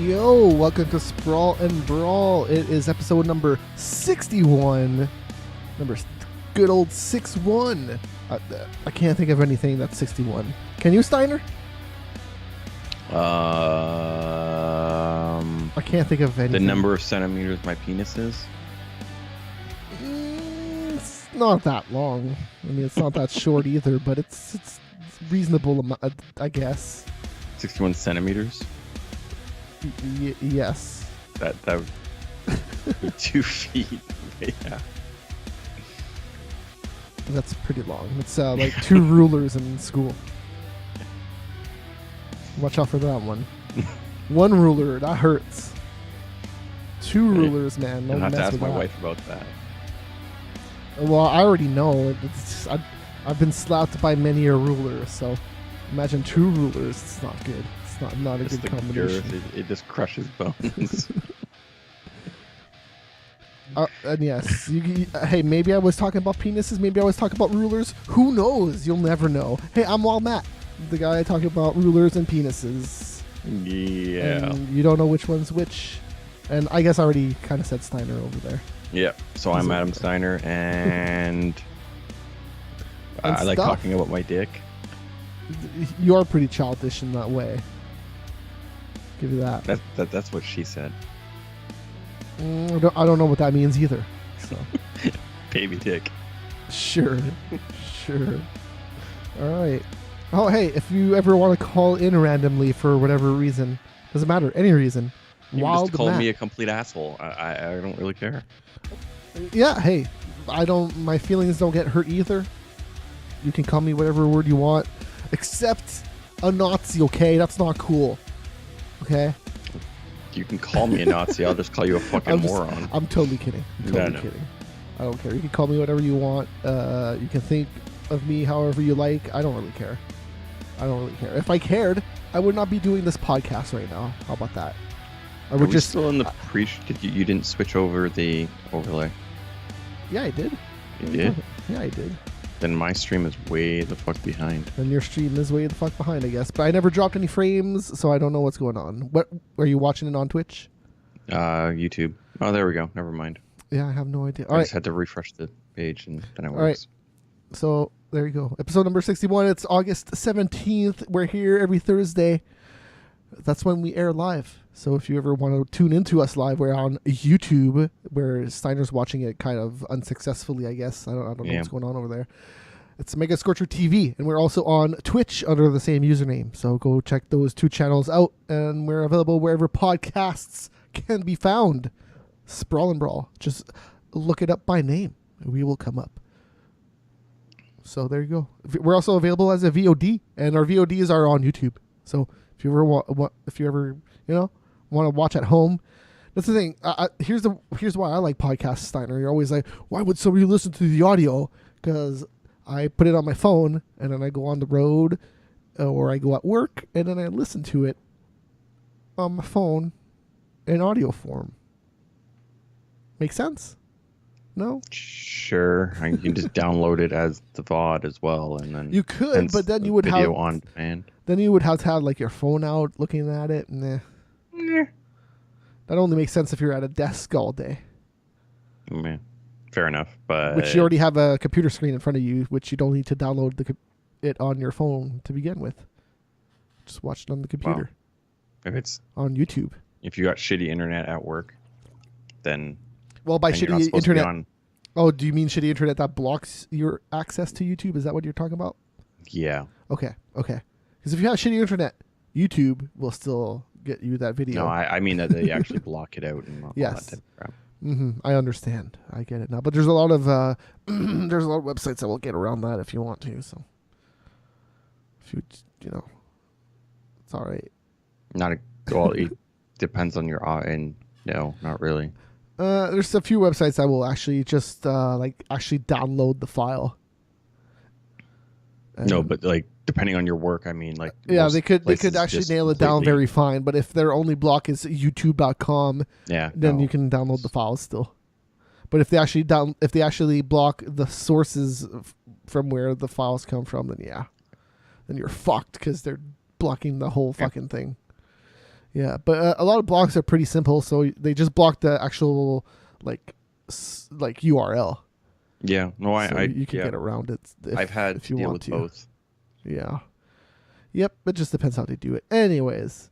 Yo, welcome to Sprawl and Brawl. It is episode number 61. Good old 6-1. I can't think of anything that's 61. Can you, Steiner? I can't think of anything. The number of centimeters my penis is? It's not that long. I mean, it's not that short either, but it's reasonable amount, I guess. 61 centimeters? Yes. That would be 2 feet. Yeah. That's pretty long. It's like 2 rulers in school. Watch out for that one. 1 ruler, that hurts. 2 rulers, man. I'll Don't have to mess ask with my that. wife about that. Well, I already know. I've been slapped by many a ruler, so imagine 2 rulers. It's not good. It's not a Just good the combination. girth, it just crushes bones. And yes, hey, maybe I was talking about penises. Maybe I was talking about rulers. Who knows? You'll never know. Hey, I'm Wild Matt, the guy talking about rulers and penises. Yeah. And you don't know which one's which. And I guess I already kind of said Steiner over there. Yeah. So I'm Adam Steiner, and I like stuff. talking about my dick. You are pretty childish in that way. Give you that. That's what she said. I don't know what that means either. So Baby dick. sure. All right. Oh, hey, if you ever want to call in randomly for whatever reason, doesn't matter, any reason. You Wild just called Matt. me a complete asshole. I don't really care. Yeah, hey, my feelings don't get hurt either. You can call me whatever word you want, except a Nazi, okay? That's not cool. Okay? You can call me a Nazi. I'll just call you a fucking moron. I'm totally kidding. No. Kidding. I don't care. You can call me whatever you want. You can think of me however you like. I don't really care. If I cared, I would not be doing this podcast right now. How about that? I would just still in the pre. You didn't switch over the overlay? Yeah, I did. You did? Yeah, I did. Then my stream is way the fuck behind. And your stream is way the fuck behind, I guess. But I never dropped any frames, so I don't know what's going on. What are you watching it on Twitch? YouTube. Oh, there we go. Never mind. Yeah, I have no idea. I just had to refresh the page and then it works. All right. So there you go. Episode number 61. It's August 17th. We're here every Thursday. That's when we air live. So if you ever want to tune into us live, we're on YouTube, where Steiner's watching it kind of unsuccessfully, I guess. I don't know what's going on over there. It's Mega Scorcher TV, and we're also on Twitch under the same username. So go check those 2 channels out, and we're available wherever podcasts can be found. Sprawl and Brawl. Just look it up by name. We will come up. So there you go. We're also available as a VOD, and our VODs are on YouTube. So if you ever want to watch at home, that's the thing. Here's why I like podcasts, Steiner. You're always like, why would somebody listen to the audio? Because I put it on my phone, and then I go on the road, or I go at work, and then I listen to it on my phone in audio form. Make sense? No? Sure. You can just download it as the VOD as well, and then You could, but then you would video have on demand. Then you would have to have like your phone out looking at it. Nah. That only makes sense if you're at a desk all day. Man, fair enough, but Which you already have a computer screen in front of you, which you don't need to download it on your phone to begin with. Just watch it on the computer. Well, on YouTube. If you got shitty internet at work, then by then you're not shitty supposed to be internet. on. Oh, do you mean shitty internet that blocks your access to YouTube? Is that what you're talking about? Yeah. Okay. Because if you have shitty internet, YouTube will still get you that video. No, I mean that they actually block it out and all Yes. that type of crap. I understand. I get it now. But there's a lot of websites that will get around that if you want to. So if you know, it's all right. It depends on your and no, not really. There's a few websites that will actually just actually download the file. No, but like depending on your work, I mean, like they could actually nail it down very fine. But if their only block is YouTube.com, then you can download the files still. But if they actually block the sources from where the files come from, then you're fucked because they're blocking the whole fucking thing. Yeah, but a lot of blocks are pretty simple, so they just block the actual like URL. Yeah, no, So you can yeah. get around it. I've had if to you deal want with to. both. Yeah. Yep. It just depends how they do it. Anyways,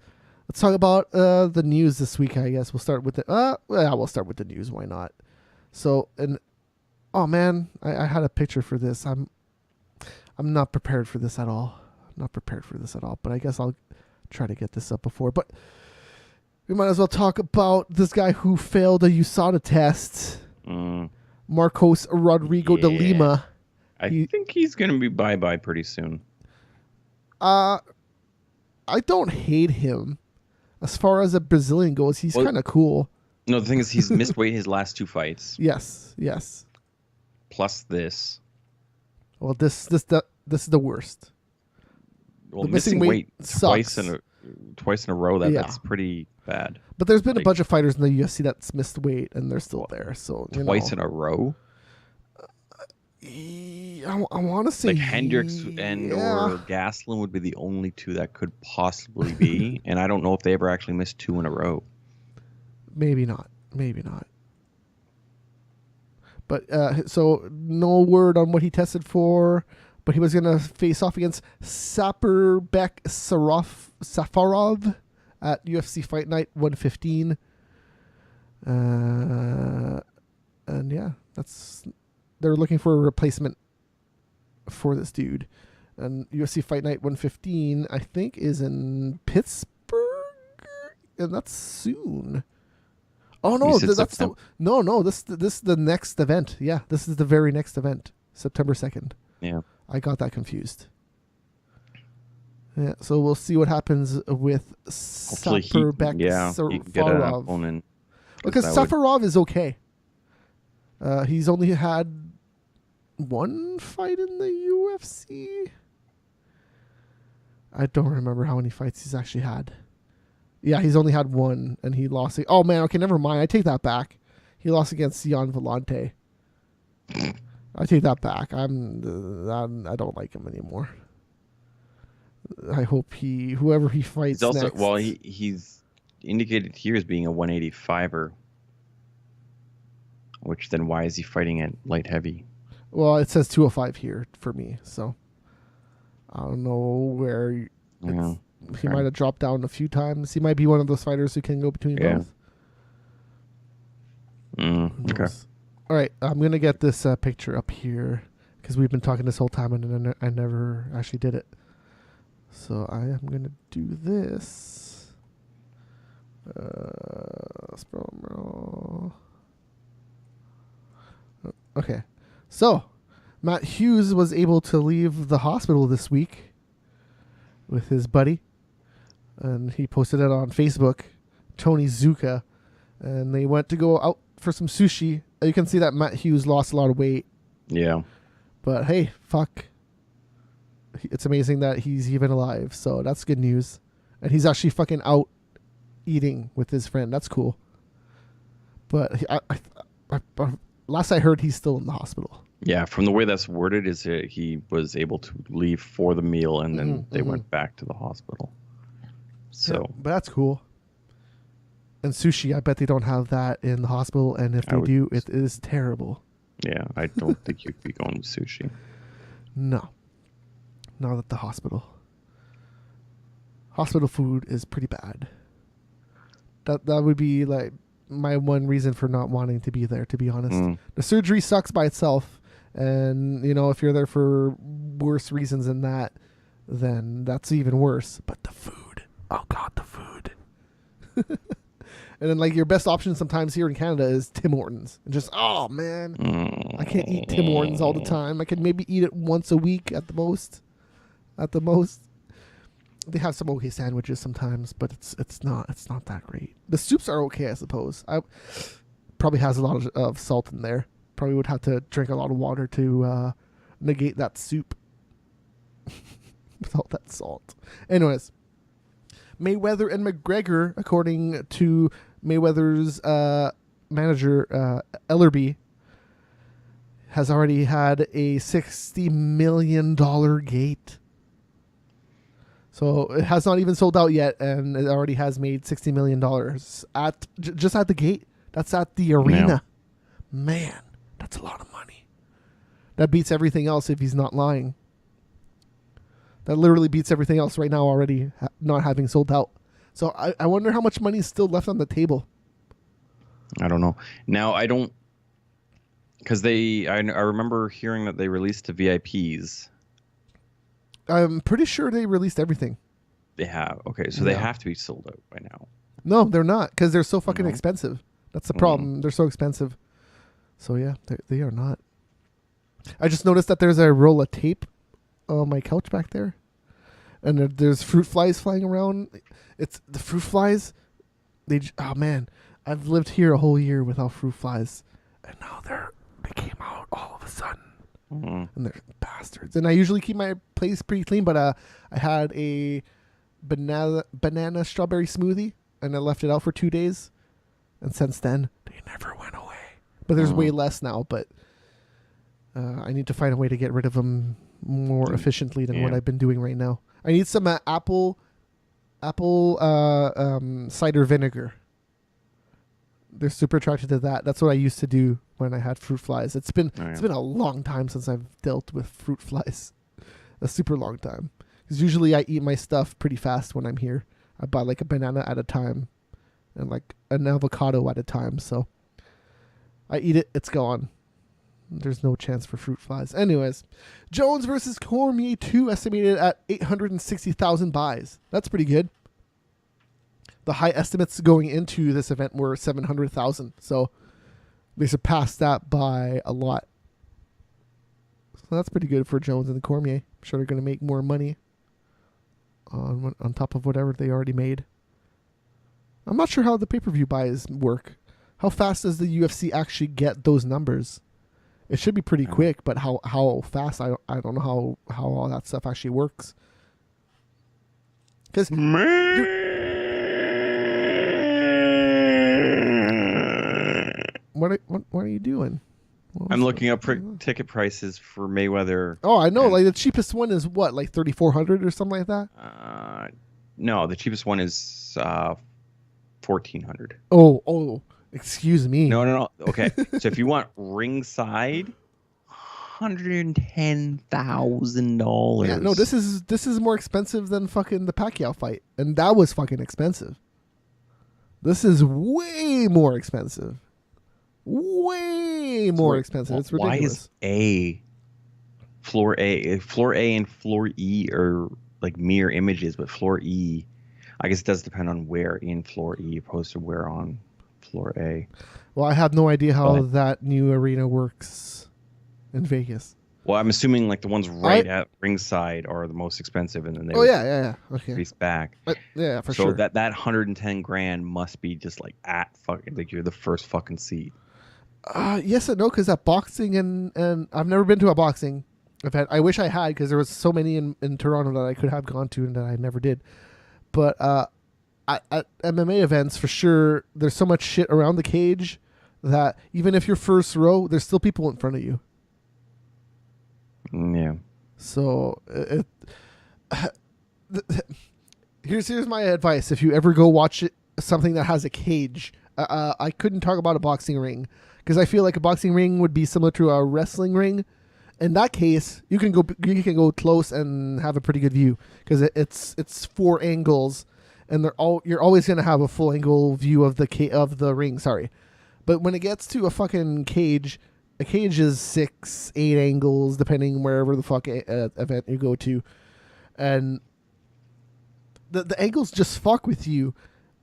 let's talk about the news this week. I guess we'll start with the. We'll start with the news. Why not? So oh man, I had a picture for this. I'm not prepared for this at all. But I guess I'll try to get this up before. But we might as well talk about this guy who failed a USADA test. Marcos Rodrigo de Lima. I think he's going to be bye-bye pretty soon. I don't hate him. As far as a Brazilian goes, he's kind of cool. No, the thing is, he's missed weight his last 2 fights. Yes. Plus this. Well, this is the worst. Well, the missing weight sucks. twice in a row. That's pretty bad. But there's been a bunch of fighters in the UFC that's missed weight, and they're still there. So twice in a row. I want to say like Hendricks or Gastelum would be the only 2 that could possibly be, and I don't know if they ever actually missed 2 in a row. Maybe not. But so no word on what he tested for, but he was going to face off against Saperbek Safarov at UFC Fight Night 115. And yeah, they're looking for a replacement for this dude. And UFC Fight Night 115, I think, is in Pittsburgh, and that's soon. Oh no, This is the next event. Yeah, this is the very next event, September 2nd. Yeah, I got that confused. Yeah, so we'll see what happens with Saperbek Safarov. Because Safarov is okay. He's only had 1 fight in the UFC. I don't remember how many fights he's actually had. Yeah, he's only had 1, and he lost. Oh man, okay, never mind. I take that back. He lost against Jan Vellante. I take that back. I don't like him anymore. I hope whoever he fights he's also next. Well, he's indicated here as being a 185er. Which then why is he fighting at light heavy? Well, it says 205 here for me, so I don't know where. Yeah. He might have dropped down a few times. He might be one of those fighters who can go between both. Okay. All right, I'm going to get this picture up here because we've been talking this whole time and I never actually did it. So I am going to do this. Sprawl. Okay. So Matt Hughes was able to leave the hospital this week with his buddy. And he posted it on Facebook, Tony Zuka, and they went to go out for some sushi. You can see that Matt Hughes lost a lot of weight. Yeah. But hey, fuck. It's amazing that he's even alive, so that's good news. And he's actually fucking out eating with his friend. That's cool. But last I heard, he's still in the hospital. Yeah, from the way that's worded, is he was able to leave for the meal, and then they went back to the hospital. So, yeah, but that's cool. And sushi, I bet they don't have that in the hospital, and if they do, it is terrible. Yeah, I don't think you'd be going with sushi. No, not at the hospital. Hospital food is pretty bad. That would be like my one reason for not wanting to be there, to be honest. The surgery sucks by itself, and if you're there for worse reasons than that, then that's even worse. But the food. Oh God, the food. And then your best option sometimes here in Canada is Tim Hortons. And just, oh man, I can't eat Tim Hortons all the time. I can maybe eat it once a week at the most. They have some okay sandwiches sometimes, but it's not that great. The soups are okay, I suppose. I probably has a lot of salt in there. Probably would have to drink a lot of water to negate that soup with all that salt. Anyways, Mayweather and McGregor, according to Mayweather's manager Ellerby, has already had a $60 million gate. So it has not even sold out yet, and it already has made $60 million at just at the gate. That's at the arena. Man, that's a lot of money. That beats everything else if he's not lying. That literally beats everything else right now already not having sold out. So I wonder how much money is still left on the table. I don't know. Now, I don't... Because I remember hearing that they released to VIPs. I'm pretty sure they released everything. They have. Okay, so they have to be sold out by now. No, they're not, because they're so fucking expensive. That's the problem. They're so expensive. So yeah, they are not. I just noticed that there's a roll of tape on my couch back there, and there's fruit flies flying around. It's the fruit flies. Oh man, I've lived here a whole year without fruit flies, and now they came out all of a sudden. And they're bastards. And I usually keep my place pretty clean, but I had a banana strawberry smoothie, and I left it out for 2 days, and since then they never went away. But there's way less now. But I need to find a way to get rid of them more efficiently than what I've been doing right now. I need some apple cider vinegar. They're super attracted to that. That's what I used to do when I had fruit flies. It's been a long time since I've dealt with fruit flies. A super long time. Because usually I eat my stuff pretty fast when I'm here. I buy like a banana at a time and like an avocado at a time. So I eat it, it's gone. There's no chance for fruit flies. Anyways, Jones versus Cormier 2 estimated at 860,000 buys. That's pretty good. The high estimates going into this event were 700,000. So they surpassed that by a lot. So that's pretty good for Jones and Cormier. I'm sure they're going to make more money on top of whatever they already made. I'm not sure how the pay-per-view buys work. How fast does the UFC actually get those numbers? It should be pretty quick, but how fast, I don't know how all that stuff actually works. Because... What are you doing? I'm looking up ticket prices for Mayweather. Oh, I know. Like the cheapest one is what, like 3,400 or something like that? No, the cheapest one is 1,400. Oh, excuse me. No. Okay, so if you want ringside, $110,000. Yeah, no, this is more expensive than fucking the Pacquiao fight, and that was fucking expensive. This is way more expensive. Way more expensive. It's ridiculous. Why is floor A and floor E are like mirror images, but floor E, I guess it does depend on where in floor E opposed to where on floor A. Well, I have no idea how that new arena works in Vegas. Well, I'm assuming like the ones at ringside are the most expensive, and then they okay, face back. Yeah, for sure. So that $110,000 must be just like at fucking like you're the first fucking seat. Yes and no, because at boxing and I've never been to a boxing event. I wish I had, because there was so many in Toronto that I could have gone to and that I never did. But at MMA events, for sure, there's so much shit around the cage that even if you're first row, there's still people in front of you. Yeah. So here's my advice: if you ever go watch something that has a cage, I couldn't talk about a boxing ring, because I feel like a boxing ring would be similar to a wrestling ring. In that case, you can go close and have a pretty good view, because it's 4 angles, and you're always gonna have a full angle view of the ring. Sorry, but when it gets to a fucking cage. A cage is 6, 8 angles, depending wherever the fuck event you go to. And the angles just fuck with you.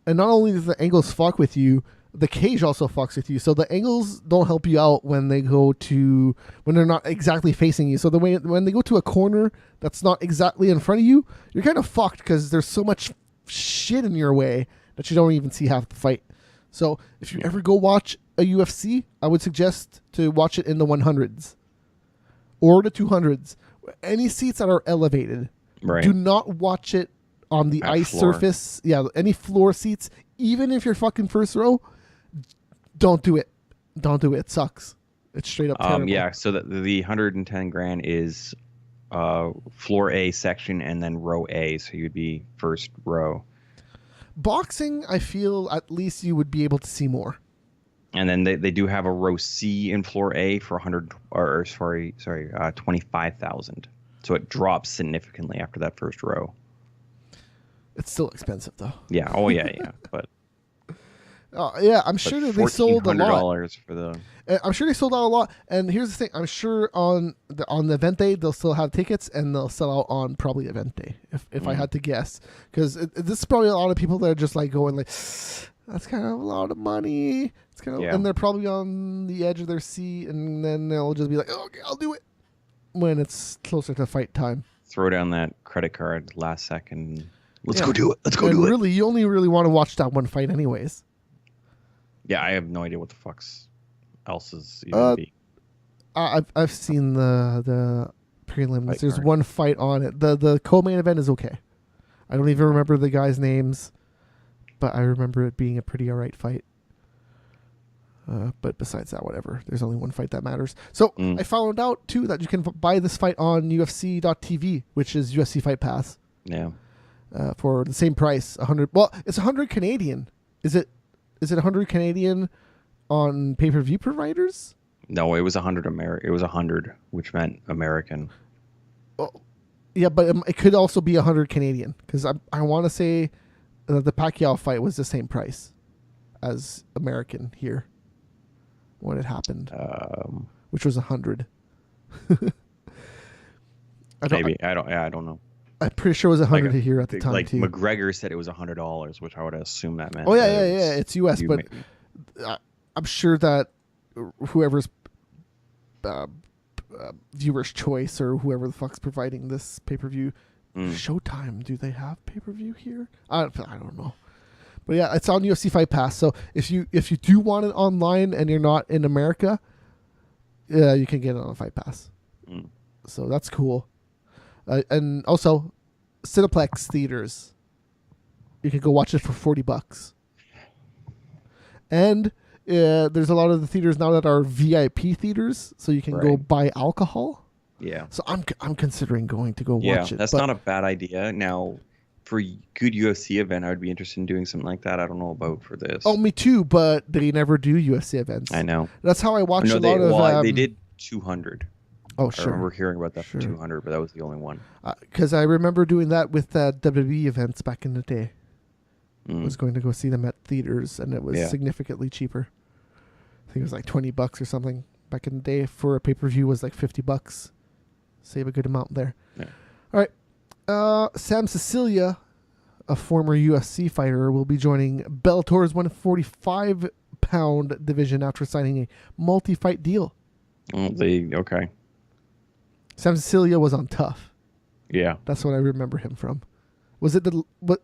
And not only does the angles fuck with you, the cage also fucks with you. So the angles don't help you out when they're not exactly facing you. So when they go to a corner that's not exactly in front of you, you're kind of fucked, because there's so much shit in your way that you don't even see half the fight. So if you ever go watch a UFC, I would suggest to watch it in the 100s or the 200s. Any seats that are elevated. Right. Do not watch it on the ice surface. Yeah, any floor seats, even if you're fucking first row, don't do it. Don't do it. It sucks. It's straight up terrible. Yeah, so the $110,000 is floor A section and then row A, so you'd be first row. Boxing, I feel at least you would be able to see more. And then they do have a row C in floor A for 25,000. So it drops significantly after that first row. It's still expensive though. Yeah. Oh yeah, yeah. But yeah, I'm sure that they sold a lot. $1,400 for the. I'm sure they sold out a lot. And here's the thing: I'm sure on the event day they'll still have tickets, and they'll sell out on probably event day. If I had to guess, because this is probably a lot of people that are just like going like, that's kind of a lot of money. It's kind of, and they're probably on the edge of their seat, and then they'll just be like, oh, okay, I'll do it when it's closer to fight time. Throw down that credit card last second. Let's go do it. Let's go do it. Really, you only really want to watch that one fight, anyways. Yeah, I have no idea what the fuck's else is even be. I've seen the prelims. Fight There's card. one fight on it. The co-main event is okay. I don't even remember the guys' names, but I remember it being a pretty alright fight. But besides that, whatever. There's only one fight that matters. So I found out too that you can buy this fight on UFC.tv, which is UFC Fight Pass. Yeah. For the same price, 100. Well, it's 100 Canadian. Is it 100 Canadian on pay-per-view providers? No, it was 100 It was 100, which meant American. Well, yeah, but it could also be 100 Canadian, because I want to say the Pacquiao fight was the same price as American here when it happened, which was 100. Maybe I don't know. I'm pretty sure it was 100 here at the time like too. McGregor said it was $100, which I would assume that meant. Oh yeah, it's US, but I'm sure that whoever's viewer's choice or whoever the fuck's providing this pay-per-view, Showtime, do they have pay-per-view here? I don't know. But yeah, it's on UFC Fight Pass. So if you do want it online and you're not in America, yeah, you can get it on Fight Pass. So that's cool. And also, Cineplex theaters, you can go watch it for $40. And there's a lot of the theaters now that are VIP theaters, so you can go buy alcohol. Yeah. So I'm considering going to go watch it. That's not a bad idea. Now, for a good UFC event, I would be interested in doing something like that. I don't know about for this. Oh, me too, but they never do UFC events. I know. That's how I watch a lot of... they did 200. Oh, sure. I remember hearing about that for 200, but that was the only one. Because I remember doing that with WWE events back in the day. I was going to go see them at theaters, and it was significantly cheaper. I think it was like $20 or something back in the day. For a pay-per-view was like $50. Save a good amount there. Yeah. All right. Sam Cecilia, a former UFC fighter, will be joining Bellator's 145-pound division after signing a multi-fight deal. Okay. Sam Cecilia was on Tough. Yeah. That's what I remember him from. Was it it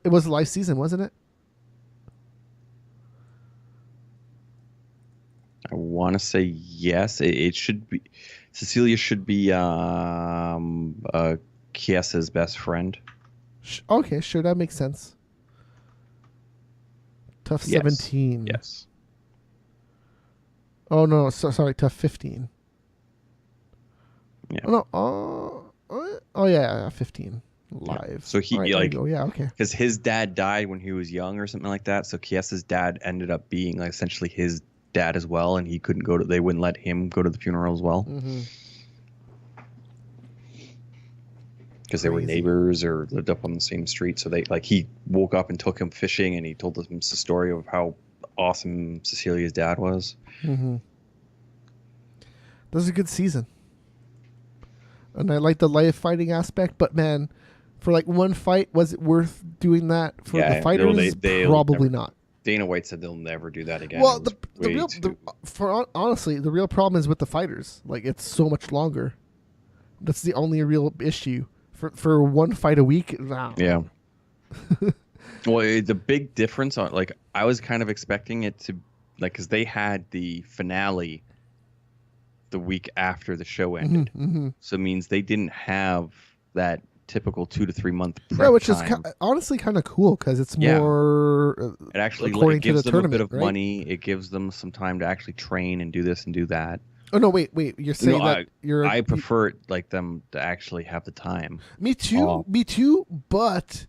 was the live season, wasn't it? I want to say yes. It should be. Cecilia should be Kiesa's best friend. Okay, sure, that makes sense. Tough 17. Yes. Oh no, sorry, Tough 15. Yeah. Oh no. Yeah, 15 live. Yeah. So he okay. Because his dad died when he was young or something like that. So Kiesa's dad ended up being like essentially his dad as well, and he couldn't go to. They wouldn't let him go to the funeral as well. Because they were neighbors or lived up on the same street. So he woke up and took him fishing, and he told them the story of how awesome Cecilia's dad was. That was a good season. And I like the live fighting aspect, but man, for like one fight, was it worth doing that for the fighters? Probably not. Dana White said they'll never do that again. Well, honestly, the real problem is with the fighters. Like, it's so much longer. That's the only real issue. For one fight a week. Nah. Yeah. Well, the big difference on I was kind of expecting it to because they had the finale the week after the show ended, so it means they didn't have that typical 2 to 3 month prep which time. is honestly kind of cool because it's more. It actually according gives to the them a bit tournament, of money. It gives them some time to actually train and do this and do that. Oh no, wait. You're saying No, that I prefer like them to actually have the time. Me too. Oh. Me too. But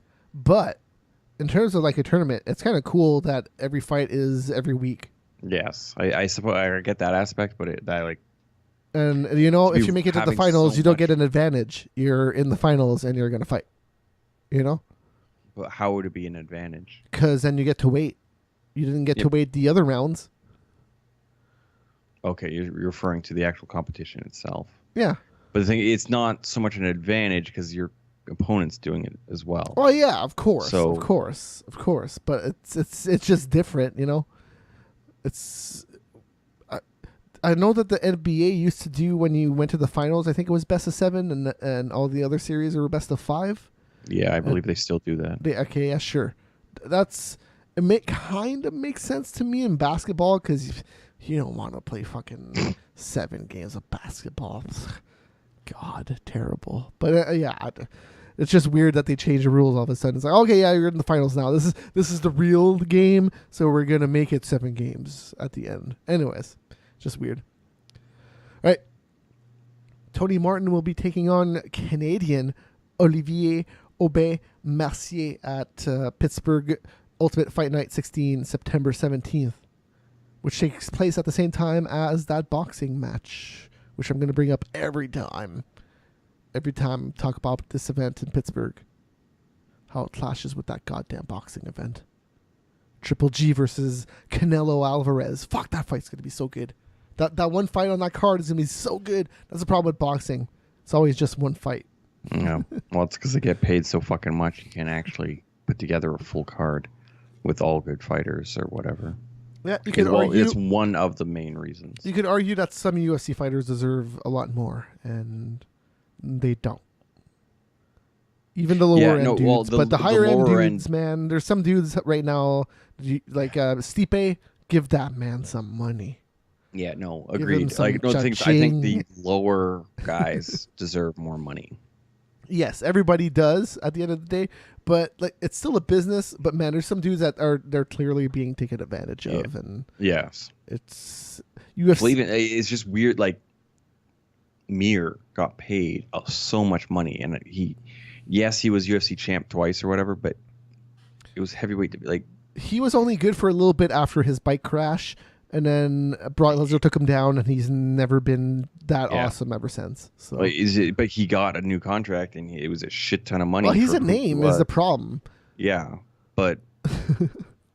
in terms of like a tournament, it's kind of cool that every fight is every week. Yes, I suppose I get that aspect, but that like, And you know, to if be you make it to the having finals, so you don't much- get an advantage. You're in the finals and you're gonna fight. You know, but how would it be an advantage? because then you get to wait. You didn't get to Yep. wait the other rounds. Okay, you're referring to the actual competition itself. Yeah. But the thing, it's not so much an advantage because your opponent's doing it as well. Well, yeah, of course, So- of course. But it's just different, you know. It's I know that the NBA used to do when you went to the finals. I think it was best of 7, and all the other series were best of 5. Yeah, I believe they still do that. Okay, yeah, sure. Kind of makes sense to me in basketball because you don't want to play fucking 7 games of basketball. God, terrible. But yeah, it's just weird that they change the rules all of a sudden. It's like, okay, yeah, you're in the finals now. This is the real game, so we're gonna make it 7 games at the end. Anyways, just weird. All right, Tony Martin will be taking on Canadian Olivier Aubin-Mercier at Pittsburgh Ultimate Fight Night 16, September 17th, which takes place at the same time as that boxing match, which I'm going to bring up every time I talk about this event in Pittsburgh, how it clashes with that goddamn boxing event. Triple G versus Canelo Alvarez. Fuck, that fight's going to be so good. That one fight on that card is going to be so good. That's the problem with boxing. It's always just one fight. Yeah, well, it's because they get paid so fucking much you can't actually put together a full card with all good fighters or whatever. Yeah, you could Well, argue. it's one of the main reasons. You could argue that some UFC fighters deserve a lot more, and they don't. Even the lower end dudes, but the higher end dudes, man, there's some dudes right now, like Stipe, give that man some money. Yeah, no, Give him agreed. some Like, no, I think cha-ching. the lower guys deserve more money. Yes, everybody does at the end of the day, but like it's still a business. But man, there's some dudes that they're clearly being taken advantage of, and Yes. it's UFC. Well, even it's just weird. Like, Mir got paid so much money, and he was UFC champ twice or whatever, but it was heavyweight. Like, He was only good for a little bit after his bike crash, and then Brock Lesnar took him down, and he's never been that awesome ever since. So, like, but he got a new contract, and it was a shit ton of money. well, he's for a who he name was. is the problem. Yeah, but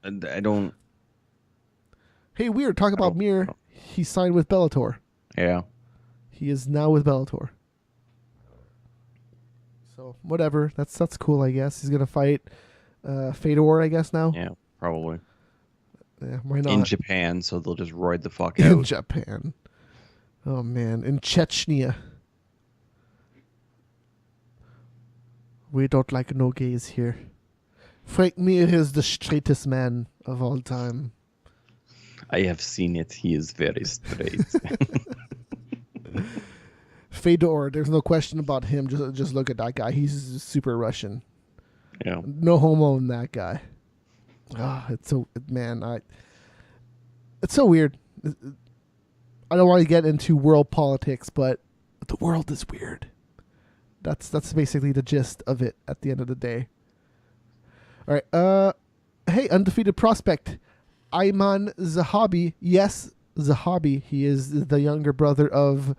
I don't. Hey, weird. Talk about Mir. He signed with Bellator. Yeah. He is now with Bellator. So whatever. That's cool. I guess he's gonna fight Fedor. I guess now. Yeah, probably. Yeah, why not? In Japan, so they'll just roid the fuck In out. Japan. Oh man, in Chechnya. We don't like no gays here. Frank Mir is the straightest man of all time. I have seen it. He is very straight. Fedor, there's no question about him. Just look at that guy. He's super Russian. Yeah. No homo in that guy. It's so it's so weird. I don't want to get into world politics, but the world is weird. That's basically the gist of it at the end of the day. All right. Hey, undefeated prospect, Ayman Zahabi. Yes, Zahabi. He is the younger brother of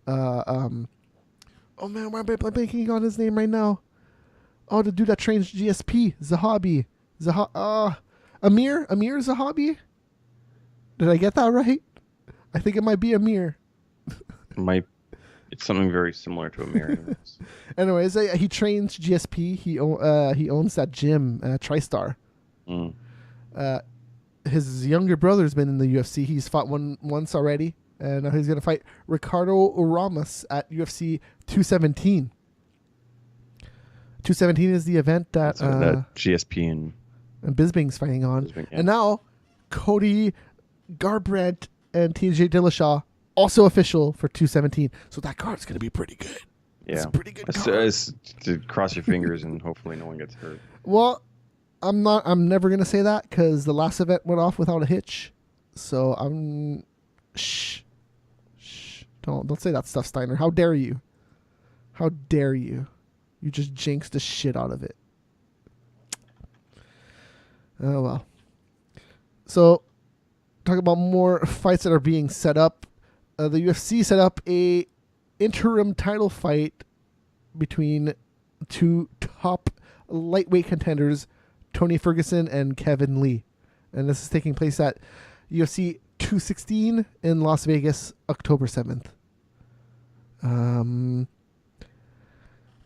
oh man, why am I blanking on his name right now? Oh, the dude that trains GSP, Zahabi. Amir Zahabi? Did I get that right? I think it might be Amir. It's something very similar to American. Anyways, he trains GSP. He owns that gym, TriStar. Mm. His younger brother's been in the UFC. He's fought once already, and now he's gonna fight Ricardo Ramos at UFC 217. 217 is the event that GSP and Bisping's fighting on. Bisping, yeah. And now Cody Garbrandt and TJ Dillashaw also official for 217. So that card's going to be pretty good. It's a pretty good card. To cross your fingers and hopefully no one gets hurt. Well, I'm never going to say that because the last event went off without a hitch. So I'm shh. Don't say that stuff, Steiner. How dare you? How dare you? You just jinxed the shit out of it. Oh, well. So, talk about more fights that are being set up. The UFC set up a interim title fight between two top lightweight contenders, Tony Ferguson and Kevin Lee. And this is taking place at UFC 216 in Las Vegas, October 7th.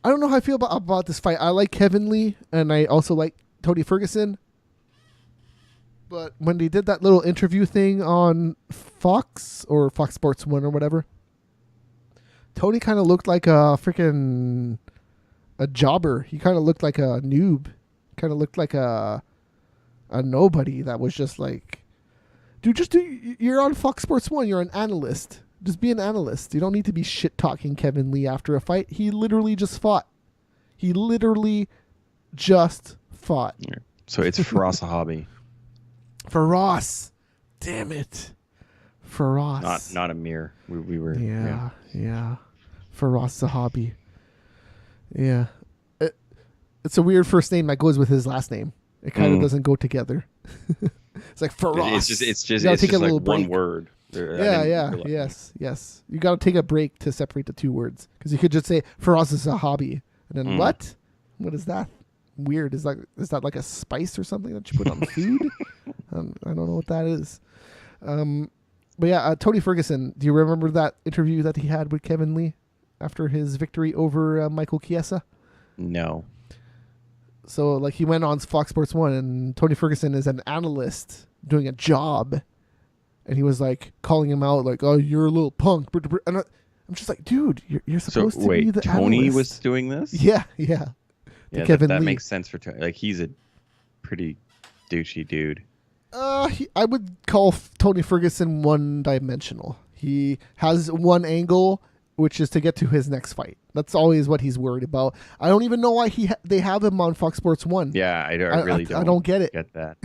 I don't know how I feel about this fight. I like Kevin Lee, and I also like Tony Ferguson. But when they did that little interview thing on Fox or Fox Sports 1 or whatever, Tony kind of looked like a freaking jobber. He kind of looked like a noob. Kind of looked like a nobody that was just like, dude, you're on Fox Sports 1. You're an analyst. Just be an analyst. You don't need to be shit-talking Kevin Lee after a fight. He literally just fought. He literally just fought. Yeah. So it's Firas Zahabi. Firas. Damn it. Firas. Not Amir. We were. Yeah. Firas Zahabi. Yeah. It's a weird first name that goes with his last name. It kind of doesn't go together. It's like Firas. It's just like one word. Yes. You got to take a break to separate the two words, because you could just say Firas Zahabi, and then what? What is that? Weird. Is that like a spice or something that you put on the food? I don't know what that is. But yeah, Tony Ferguson. Do you remember that interview that he had with Kevin Lee after his victory over Michael Chiesa? No. So like he went on Fox Sports 1, and Tony Ferguson is an analyst doing a job. And he was like calling him out, like, "Oh, you're a little punk." And I'm just like, dude, you're supposed to be the Tony analyst. Was doing this? Yeah. Kevin that makes sense for Tony. Like, he's a pretty douchey dude. I would call Tony Ferguson one-dimensional. He has one angle, which is to get to his next fight. That's always what he's worried about. I don't even know why they have him on Fox Sports 1. Yeah, I really don't. I don't get it. Get that.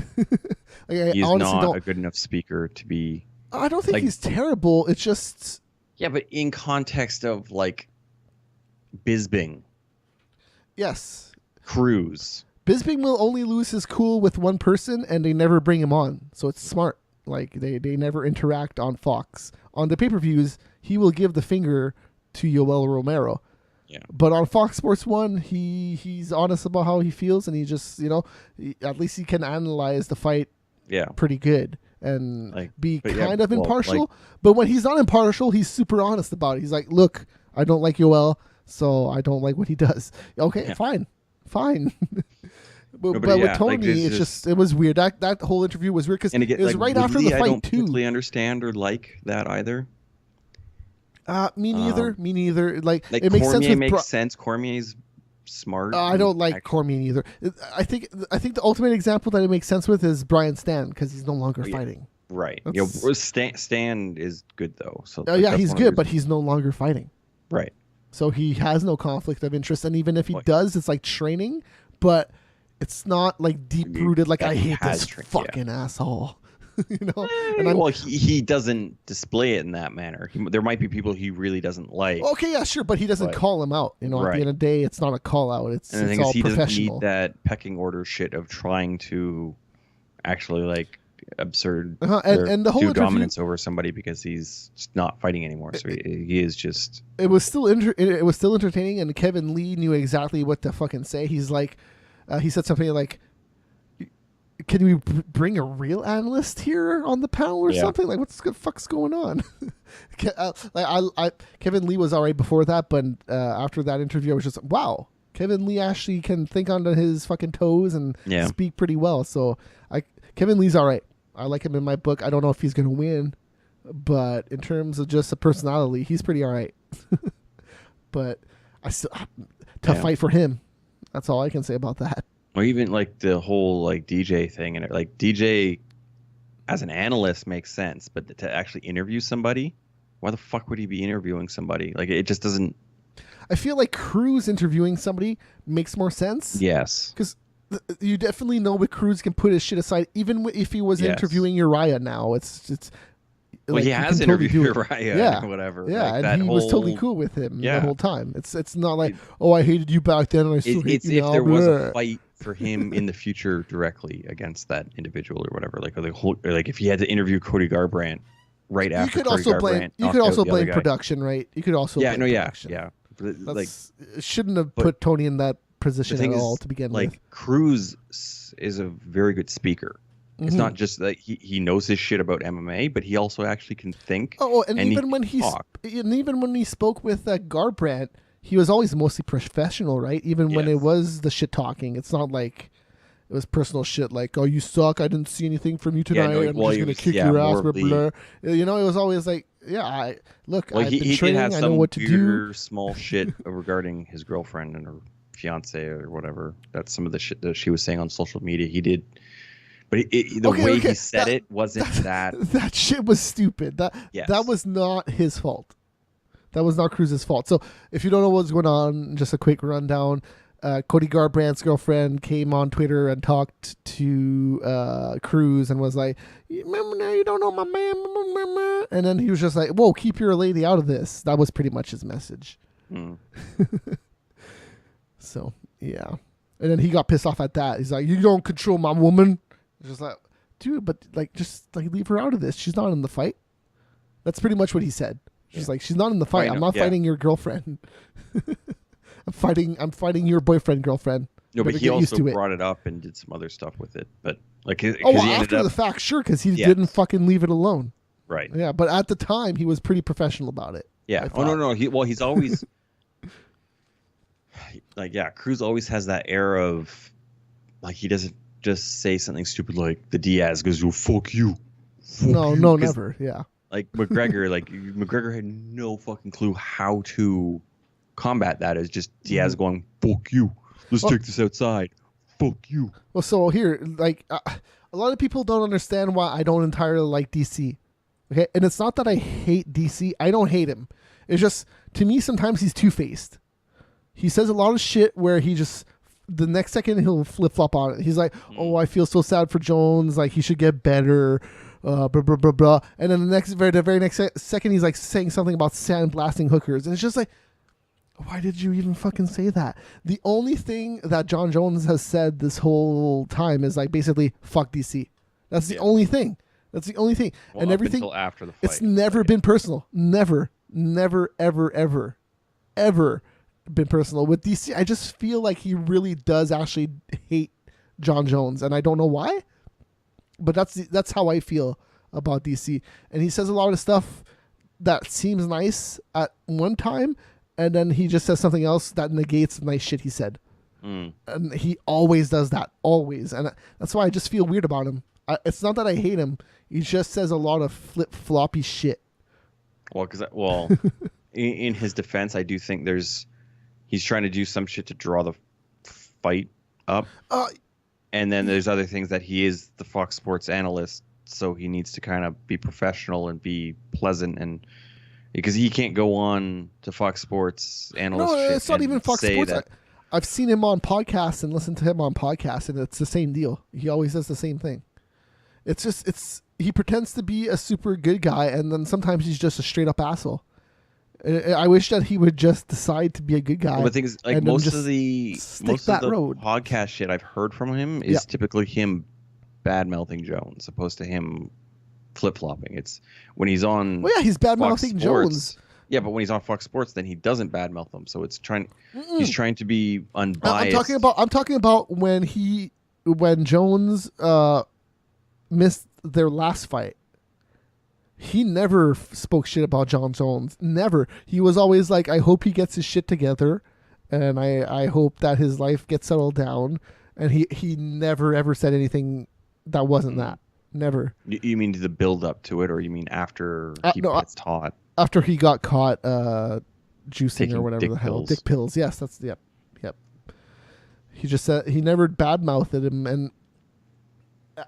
Like, he's not a good enough speaker to be. I don't think he's terrible. It's just. Yeah, but in context of like Bisping. Yes. Cruz. Bisping will only lose his cool with one person, and they never bring him on. So it's smart. Like they never interact on Fox. On the pay-per-views, he will give the finger to Yoel Romero. Yeah. But on Fox Sports 1, he's honest about how he feels, and he just, at least he can analyze the fight pretty good and be kind of impartial. But when he's not impartial, he's super honest about it. He's like, look, I don't like Yoel, so I don't like what he does. Okay, fine. But with Tony, it was weird. That whole interview was weird because it was right after the fight, I don't too. particularly understand or like that either. Me neither. Like it makes sense. Makes sense. Cormier's smart. I don't like Cormier either. I think the ultimate example that it makes sense with is Brian Stan, because he's no longer fighting. Right. Stan is good though. So he's good, but he's no longer fighting. Right. So he has no conflict of interest, and even if he does, it's like training, but it's not like deep rooted. Like, I hate this fucking asshole. And he doesn't display it in that manner. There might be people he really doesn't like. Okay, yeah, sure, but he doesn't call him out. At the end of the day, it's not a call out. It's all professional. He doesn't need that pecking order shit of trying to actually like absurd and the whole do dominance over somebody because he's just not fighting anymore. So he is just. It was still entertaining, and Kevin Lee knew exactly what to fucking say. He's like, he said something like, can we bring a real analyst here on the panel or something? Like, what the fuck's going on? Kevin Lee was all right before that, but after that interview, I was just, wow, Kevin Lee actually can think on his fucking toes and speak pretty well. So Kevin Lee's all right. I like him in my book. I don't know if he's going to win, but in terms of just a personality, he's pretty all right. But I still fight for him. That's all I can say about that. Or even like the whole like DJ thing, and like DJ as an analyst makes sense, but to actually interview somebody, why the fuck would he be interviewing somebody? Like, it just doesn't. I feel like Cruz interviewing somebody makes more sense. Yes, because you definitely know that Cruz can put his shit aside, even if he was interviewing Uriah. Now it's Well, like, he you has can totally interviewed do it. Raya or whatever. Yeah, like, and that he was totally whole- cool with him the Yeah. whole time. It's not like, It- oh, I hated you back then and I still hate It's you if now. there was blah. a fight for him in the future directly against that individual or whatever. Like, or the whole, or like if he had to interview Cody Garbrandt right You after could Cody also Garbrandt blame. You knocked could out also the other blame guy. production, right? You could also Yeah, blame no, yeah, production. yeah. But, like, That's, shouldn't have but put Tony in that the position thing at is, all to begin like, with. Cruz is a very good speaker. It's Mhm. not just that he knows his shit about MMA, but he also actually can think. Oh, and and he even when can talk. even when he spoke with Garbrandt, he was always mostly professional, right? Even when it Yes. was the shit talking, it's not like it was personal shit. Like, oh, you suck. I didn't see anything from you tonight. no, I'm well, just he gonna was- kick yeah, your ass. more Blah, of the- blah. You know, it was always like, yeah, I've Well, been he did training. have I some know what to do. weird small shit regarding his girlfriend and her fiance or whatever. That's some of the shit that she was saying on social media. He did, but the Okay, way okay, he said it wasn't that. That shit was stupid. Yes. That was not his fault. That was not Cruz's fault. So if you don't know what's going on, just a quick rundown. Cody Garbrandt's girlfriend came on Twitter and talked to Cruz and was like, "Remember now, you don't know my man." And then he was just like, "Whoa, keep your lady out of this." That was pretty much his message. Mm. So yeah, and then he got pissed off at that. He's like, "You don't control my woman." Just like, dude, but like, just like leave her out of this. She's not in the fight. That's pretty much what he said. She's like, she's not in the fight. Right, I'm no, not yeah. fighting your girlfriend. I'm fighting your boyfriend, girlfriend. No, but Better he get used also to it. brought it up and did some other stuff with it. But like, because Oh, well, he ended after up the fact, sure, because he Yes. didn't fucking leave it alone. right. Yeah, but at the time, he was pretty professional about it. Yeah. I Oh no, thought. no. He's always like, yeah. Cruz always has that air of like he doesn't just say something stupid like the Diaz goes, "Oh, fuck you." Fuck No, you," no, 'cause, never. Yeah. Like McGregor, McGregor had no fucking clue how to combat that. It's just Diaz going, "Fuck you. Let's Well- take this outside. Fuck you." Well, so here, like, a lot of people don't understand why I don't entirely like DC. Okay, and it's not that I hate DC. I don't hate him. It's just, to me, sometimes he's two-faced. He says a lot of shit where he just, the next second he'll flip-flop on it. He's like, "Oh, I feel so sad for Jones. Like, he should get better." Blah blah blah blah. And then the very next second, he's like saying something about sandblasting hookers, and it's just like, why did you even fucking say that? The only thing that John Jones has said this whole time is like basically fuck DC. That's the Yeah. only thing. That's the only thing. Well, And up everything. until after the fight, It's never been personal. Never, ever been personal with DC. I just feel like he really does actually hate John Jones, and I don't know why. But that's how I feel about DC. And he says a lot of stuff that seems nice at one time, and then he just says something else that negates the nice shit he said. Mm. And he always does that, always. And that's why I just feel weird about him. It's not that I hate him. He just says a lot of flip-floppy shit. Well, in his defense, I do think he's trying to do some shit to draw the fight up. And then there's other things that he is the Fox Sports analyst, so he needs to kind of be professional and be pleasant, and because he can't go on to Fox Sports analyst. No, shit it's not and even Fox say Sports. that- I've seen him on podcasts and listened to him on podcasts, and it's the same deal. He always does the same thing. He pretends to be a super good guy, and then sometimes he's just a straight up asshole. I wish that he would just decide to be a good guy. Well, the thing is, like and then most just of the stick that road. podcast shit I've heard from him is Yeah. typically him bad mouthing Jones, opposed to him flip flopping. It's when he's on. Well, yeah, he's bad Fox mouthing Sports- Jones. Yeah, but when he's on Fox Sports, then he doesn't badmouth them. So it's he's trying to be unbiased. I'm talking about when Jones missed their last fight. He never spoke shit about John Jones. Never. He was always like, I hope he gets his shit together, and I hope that his life gets settled down. And he never ever said anything that wasn't that. Never. You mean the build up to it, or you mean after he no, gets taught? After he got caught juicing Taking or whatever dick the hell. pills. Dick pills. Yes, that's yep. He just said he never badmouthed him, and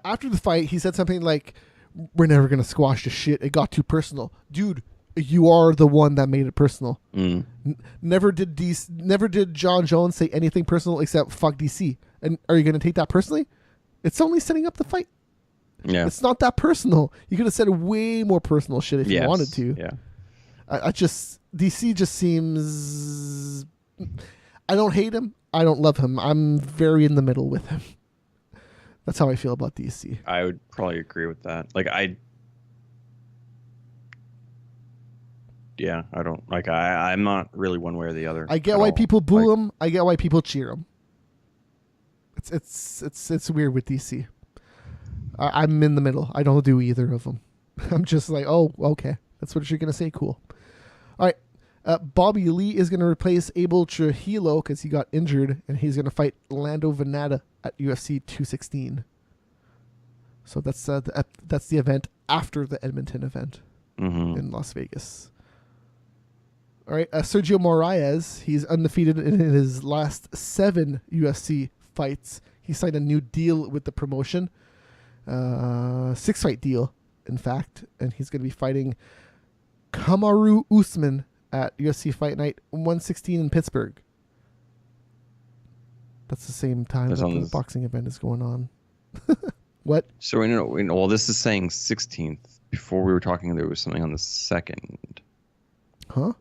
after the fight he said something like, "We're never gonna squash this shit. It got too personal." Dude, you are the one that made it personal. Mm. Never did John Jones say anything personal except fuck DC. And are you gonna take that personally? It's only setting up the fight. Yeah. It's not that personal. You could have said way more personal shit if you Yes. wanted to. Yeah. I just DC just seems. I don't hate him. I don't love him. I'm very in the middle with him. That's how I feel about DC. I would probably agree with that. Like I don't like. I'm not really one way or the other. I get at why all. people boo Like, him. I get why people cheer him. It's weird with DC. I'm in the middle. I don't do either of them. I'm just like, oh, okay. That's what you're gonna say. Cool. All right. Bobby Lee is going to replace Abel Trujillo because he got injured, and he's going to fight Lando Venata at UFC 216. So that's the event after the Edmonton event in Las Vegas. All right, Sergio Moraes, he's undefeated in his last 7 UFC fights. He signed a new deal with the promotion, 6-fight deal, in fact, and he's going to be fighting Kamaru Usman at UFC Fight Night 116 in Pittsburgh. That's the same time that the boxing event is going on. What? So well, this is saying 16th. Before we were talking, there was something on the 2nd. Huh?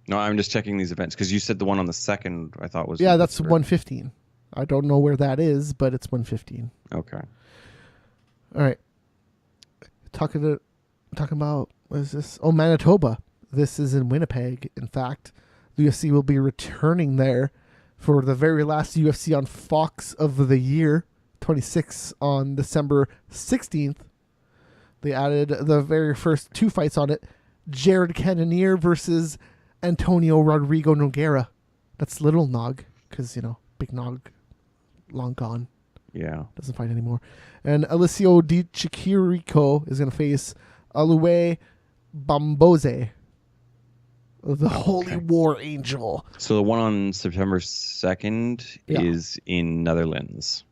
No, I'm just checking these events because you said the one on the 2nd. I thought was that's 115. I don't know where that is, but it's 115. Okay. All right. Talking about. What is this? Oh, Manitoba. This is in Winnipeg. In fact, the UFC will be returning there for the very last UFC on Fox of the year, 26 on December 16th. They added the very first 2 fights on it. Jared Cannonier versus Antonio Rodrigo Nogueira. That's Little Nog, because, Big Nog, long gone. Yeah. Doesn't fight anymore. And Alessio Di Chirico is going to face Alue Bamboze, the Holy War Angel. So the one on September 2nd is in Netherlands.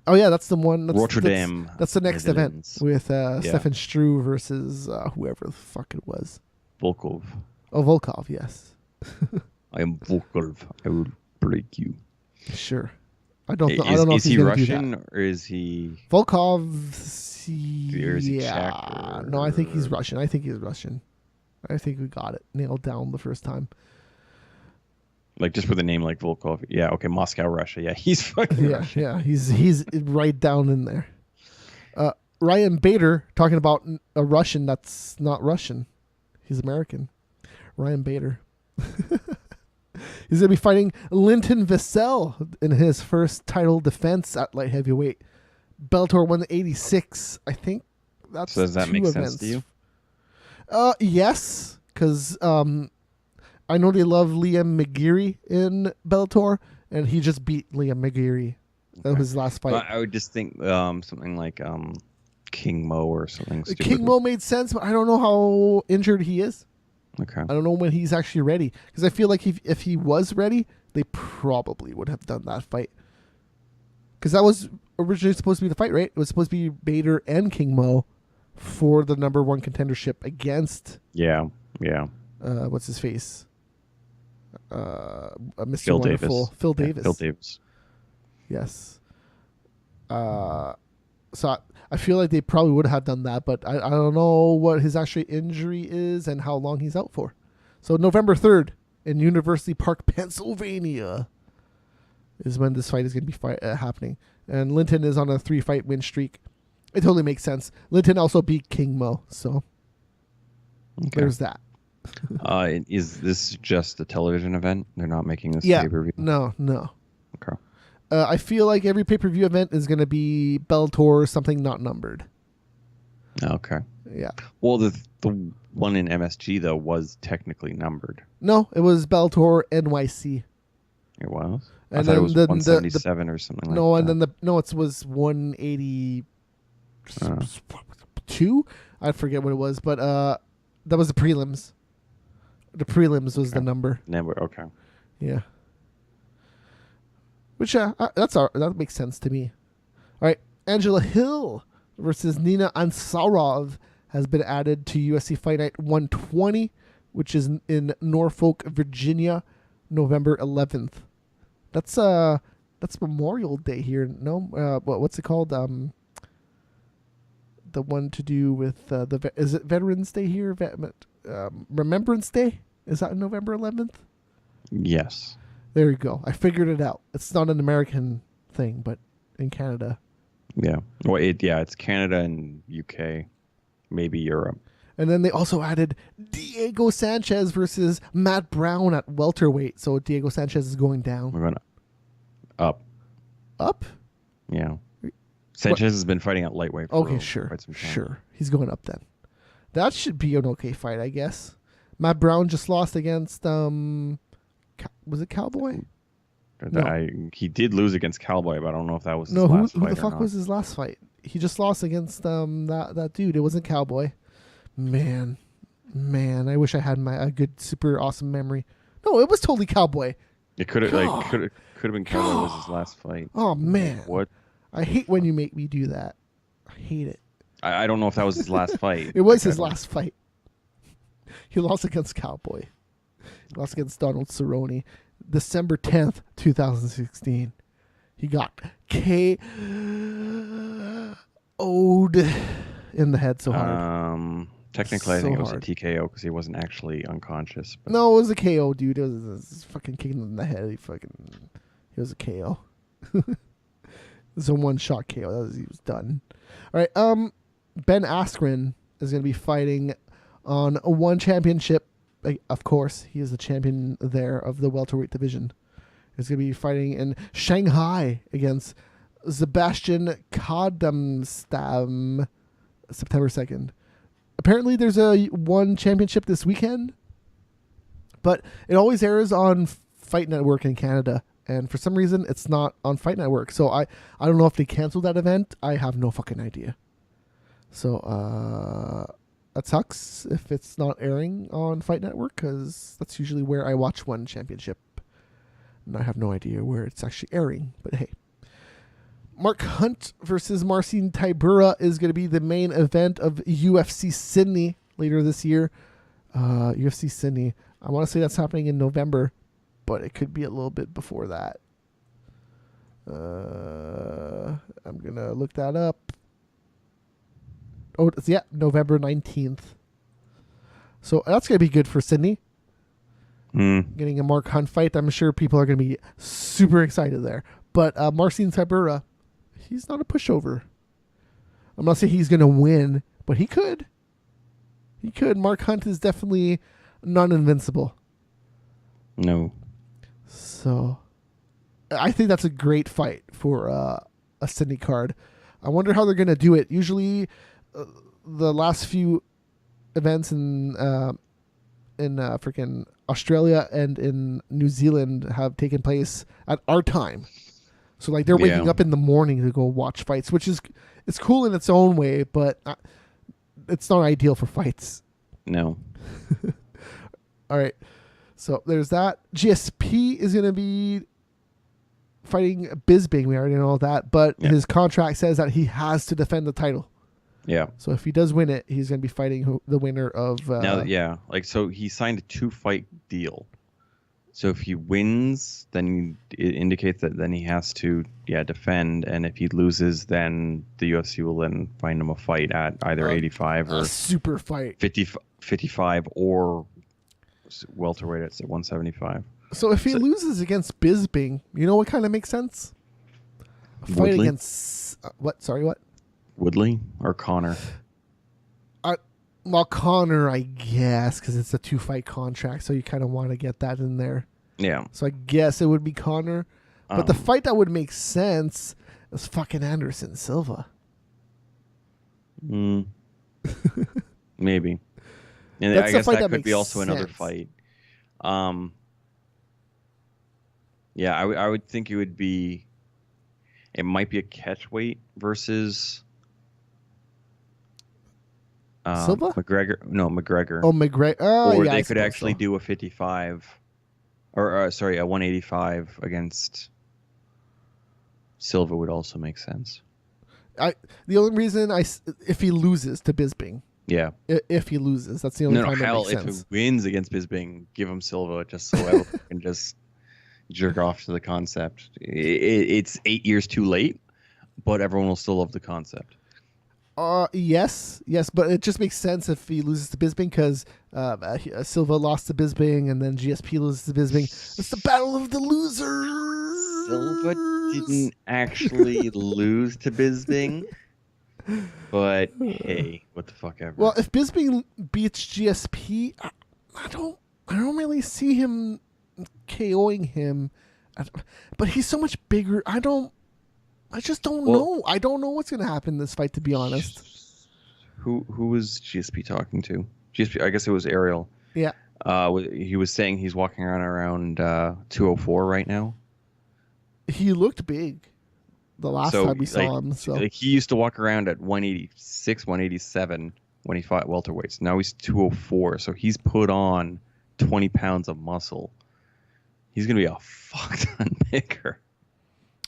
Oh yeah, that's the one. Rotterdam. That's the next event with Stefan Struve versus whoever the fuck it was. Volkov. Oh, Volkov, yes. I am Volkov. I will break you. Sure. I don't know. Is he Russian or is he Volkov? Or is he Czech or... No, I think he's Russian. I think we got it nailed down the first time. Like just with a name like Volkov. Yeah, okay, Moscow, Russia. Yeah, he's fucking Russian. Yeah, he's right down in there. Ryan Bader talking about a Russian that's not Russian. He's American. Ryan Bader. He's going to be fighting Linton Vassell in his first title defense at light heavyweight. Bellator 186. I think that's so does that 2 make events. sense to you? Yes, because I know they love Liam McGeary in Bellator, and he just beat Liam McGeary. That was his last fight. Well, I would just think something like King Mo or something stupid. King Mo made sense, but I don't know how injured he is. Okay. I don't know when he's actually ready, because I feel like if he was ready, they probably would have done that fight. Because that was originally supposed to be the fight, right? It was supposed to be Bader and King Mo for the number 1 contendership against. Yeah. What's his face? Mr. Phil Wonderful. Davis. Phil Davis. Phil Davis. Yes. So I feel like they probably would have done that, but I don't know what his actual injury is and how long he's out for. So November 3rd in University Park, Pennsylvania is when this fight is going to be happening. And Linton is on a 3-fight win streak. It totally makes sense. Linton also beat King Mo, so there's that. Is this just a television event? They're not making this pay-per-view? No. Okay. I feel like every pay-per-view event is going to be Bellator something not numbered. Okay. Yeah. Well, the one in MSG, though, was technically numbered. No, it was Bellator NYC. It was? And I thought then it was 177 or something like that. No, and then it was 182? I forget what it was, but that was the prelims. The prelims was the number. Okay. Yeah. Which that makes sense to me. All right, Angela Hill versus Nina Ansarov has been added to UFC Fight Night 120, which is in Norfolk, Virginia, November 11th. That's That's Memorial Day here. No, what's it called? The one to do with is it Veterans Day here? Remembrance Day? Is that November 11th? Yes. There you go. I figured it out. It's not an American thing, but in Canada. Yeah. Well, it's Canada and UK, maybe Europe. And then they also added Diego Sanchez versus Matt Brown at welterweight. So Diego Sanchez is going down. We're going up. Up? Yeah. Sanchez has been fighting at lightweight for quite some time. Sure. He's going up then. That should be an okay fight, I guess. Matt Brown just lost against, was it Cowboy? No. He did lose against Cowboy, but I don't know if that was his last fight. Who the fuck was his last fight? He just lost against that dude. It wasn't Cowboy. Man, I wish I had a good, super awesome memory. No, it was totally Cowboy. It could have been Cowboy was his last fight. Oh man, what? I hate when you make me do that. I hate it. I don't know if that was his last fight. It was his last fight. He lost against Cowboy. He lost against Donald Cerrone, December 10th, 2016. He got KO'd in the head so hard. Technically, I think it was a TKO because he wasn't actually unconscious. But. No, it was a KO, dude. It was fucking kicking in the head. He was a KO. It was a one-shot KO. He was done. All right. Ben Askren is going to be fighting on one championship. Of course, he is the champion there of the welterweight division. He's going to be fighting in Shanghai against Sebastian Kadamstam, September 2nd. Apparently, there's a one championship this weekend, but it always airs on Fight Network in Canada, and for some reason, it's not on Fight Network. So I don't know if they canceled that event. I have no fucking idea. So that sucks if it's not airing on Fight Network, because that's usually where I watch one championship, and I have no idea where it's actually airing. But hey. Mark Hunt versus Marcin Tybura is going to be the main event of UFC Sydney later this year. UFC Sydney. I want to say that's happening in November, but it could be a little bit before that. I'm going to look that up. Oh, yeah, November 19th. So that's going to be good for Sydney. Getting a Mark Hunt fight. I'm sure people are going to be super excited there. But Marcin Tybura, he's not a pushover. I'm not saying he's going to win, but he could. He could. Mark Hunt is definitely not invincible. No. So, I think that's a great fight for a Sydney card. I wonder how they're going to do it. Usually, the last few events in freaking Australia and in New Zealand have taken place at our time. So like they're waking up in the morning to go watch fights, which is it's cool in its own way, but it's not ideal for fights. No. All right. So there's that. GSP is going to be fighting Bisping. We already know that, but his contract says that he has to defend the title. Yeah. So if he does win it, he's going to be fighting the winner of. So he signed a 2-fight deal. So if he wins, then it indicates that then he has to defend, and if he loses, then the UFC will then find him a fight at either 85 or super fight 55 or welterweight at 175. So if he loses against Bisping, you know what kind of makes sense? A fight Woodley? against what? Sorry, what? Woodley or Connor? Well, Connor, I guess, because it's a 2-fight contract, so you kind of want to get that in there. Yeah. So I guess it would be Connor. But the fight that would make sense is fucking Anderson Silva. Maybe. And That's I guess that could makes be also sense. another fight. Yeah, I would think it might be a catchweight versus Silva? McGregor. No, McGregor. Oh, McGregor. Oh, or yeah, they could actually do a 55 or a 185 against Silva would also make sense. The only reason if he loses to Bisping. Yeah. If he loses, that's the only time it makes if sense. he wins against Bisping, give him Silva just so everyone can just jerk off to the concept. It's 8 years too late, but everyone will still love the concept. Yes, but it just makes sense if he loses to Bisping because Silva lost to Bisping and then GSP loses to Bisping. It's the battle of the losers. Silva didn't actually lose to Bisping, but hey, what the fuck ever. Well, if Bisping beats GSP, I don't really see him KOing him, but he's so much bigger. I just don't know. I don't know what's going to happen in this fight, to be honest. Who was GSP talking to? GSP, I guess it was Ariel. Yeah. He was saying he's walking around 204 right now. He looked big the last time we saw him. So he used to walk around at 186, 187 when he fought welterweights. Now he's 204, so he's put on 20 pounds of muscle. He's going to be a fuck ton bigger.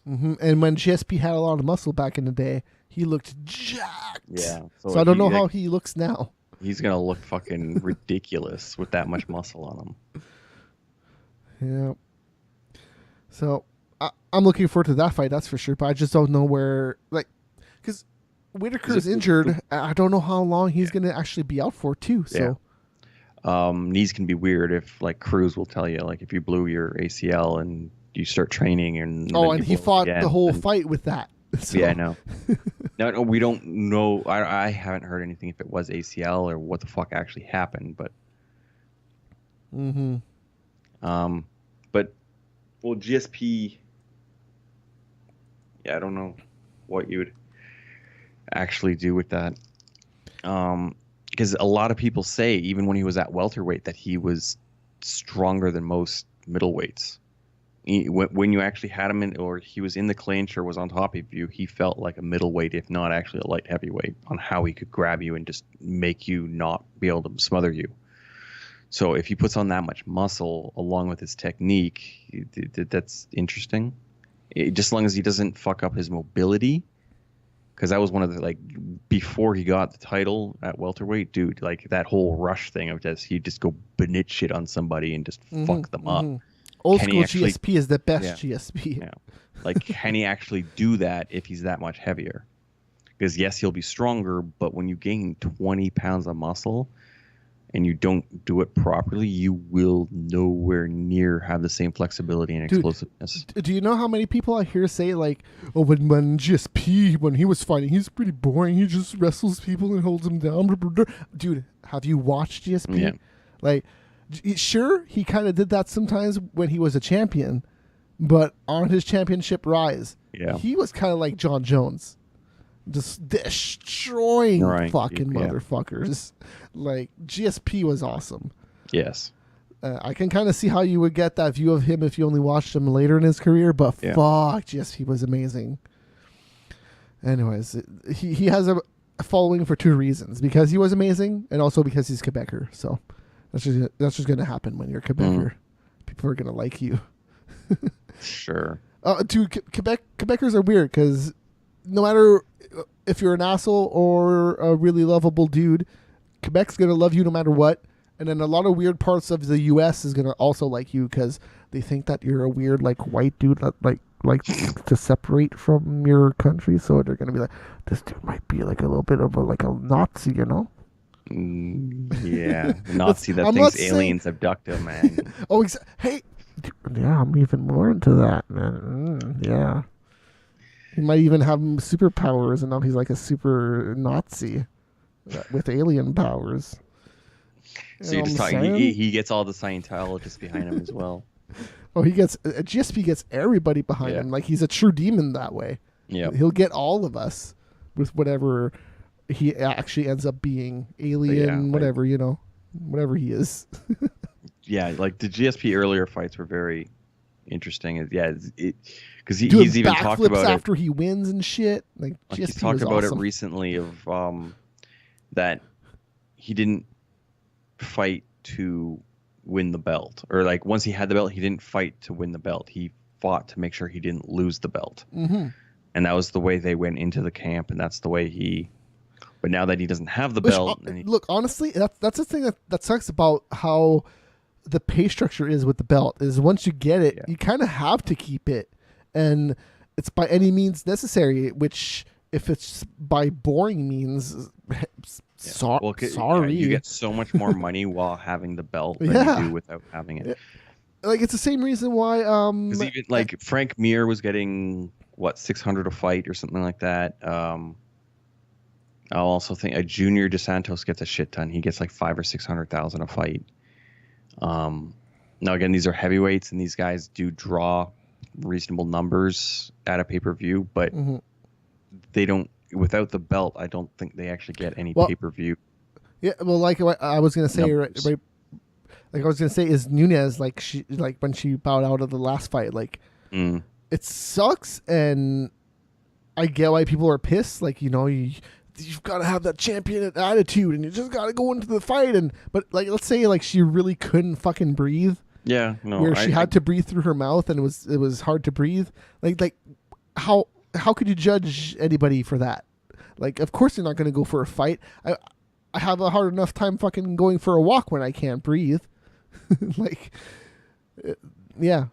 Mm-hmm. And when GSP had a lot of muscle back in the day, he looked jacked. Yeah. So I don't know how he looks now. He's going to look fucking ridiculous with that much muscle on Yeah. him. So I'm looking forward to that fight, that's for sure. But I just don't know where, because Whitaker's injured. I don't know how long he's going to actually be out for, too. So. Yeah. Knees can be weird if, Cruz will tell you, if you blew your ACL and you start training and he fought the whole fight with that. So. Yeah, I know. No, we don't know. I haven't heard anything if it was ACL or what the fuck actually happened, but GSP, I don't know what you would actually do with that. Because a lot of people say, even when he was at welterweight, that he was stronger than most middleweights. When you actually had him or he was in the clinch or was on top of you, he felt like a middleweight, if not actually a light heavyweight, on how he could grab you and just make you not be able to smother you. So if he puts on that much muscle along with his technique, that's interesting. Just as long as he doesn't fuck up his mobility. Because that was one of the, before he got the title at welterweight, dude, that whole rush thing of he'd just go benit shit on somebody and just fuck them up. Old school GSP is the best GSP. Yeah. Can he actually do that if he's that much heavier? Because yes, he'll be stronger, but when you gain 20 pounds of muscle and you don't do it properly, you will nowhere near have the same flexibility and explosiveness. Do you know how many people I hear say when GSP, when he was fighting, he's pretty boring. He just wrestles people and holds them down. Dude, have you watched GSP? Yeah. Sure, he kind of did that sometimes when he was a champion, but on his championship rise, he was kind of like John Jones, just destroying fucking motherfuckers. GSP was awesome. Yes. I can kind of see how you would get that view of him if you only watched him later in his career, but fuck, GSP was amazing. Anyways, he has a following for two reasons: because he was amazing, and also because he's Quebecer. So. That's just going to happen when you're a Quebecer. People are going to like you. Sure. Dude, Quebecers are weird because no matter if you're an asshole or a really lovable dude, Quebec's going to love you no matter what. And then a lot of weird parts of the U.S. is going to also like you because they think that you're a weird, white dude that, like to separate from your country. So they're going to be like, this dude might be a little bit of a Nazi, you know? Yeah, Nazi that thinks aliens abduct him, man. Hey, yeah, I'm even more into that, man. Yeah, he might even have superpowers, and now he's like a super Nazi with alien powers. So you're just talking. He gets all the Scientologists behind him as well. Oh, GSP gets everybody behind him. He's a true demon that way. Yeah, he'll get all of us with whatever he actually ends up being, alien, whatever he is. Yeah, the GSP earlier fights were very interesting. Yeah, because he's even talked about after he wins and shit. He's talked about it recently of that he didn't fight to win the belt, or once he had the belt, he didn't fight to win the belt. He fought to make sure he didn't lose the belt, and that was the way they went into the camp, and that's the way he. But now that he doesn't have the belt... Look, honestly, that's the thing that sucks about how the pay structure is with the belt is once you get it, Yeah. you kind of have to keep it, and it's by any means necessary. Which, if it's by boring means, Well, sorry, you get so much more money while having the belt than Yeah. you do without having it. like it's the same reason why Because even like Frank Mir was getting what 600 a fight or something like that. I'll also think a Junior DeSantos gets a shit ton. He gets like 500 or 600,000 a fight. Now again, these are heavyweights, and these guys do draw reasonable numbers at a pay-per-view, but they don't. Without the belt, I don't think they actually get any pay-per-view. Yeah, well, like what I was gonna say, numbers. right, like I was gonna say, is Nunez like when she bowed out of the last fight, like it sucks, and I get why people are pissed. Like, you've got to have that champion attitude, and you just got to go into the fight. But like, let's say like she really couldn't fucking breathe. Yeah, no, where she had to breathe through her mouth, and it was hard to breathe. Like how could you judge anybody for that? Like, of course you're not going to go for a fight. I have a hard enough time fucking going for a walk when I can't breathe. Like, yeah.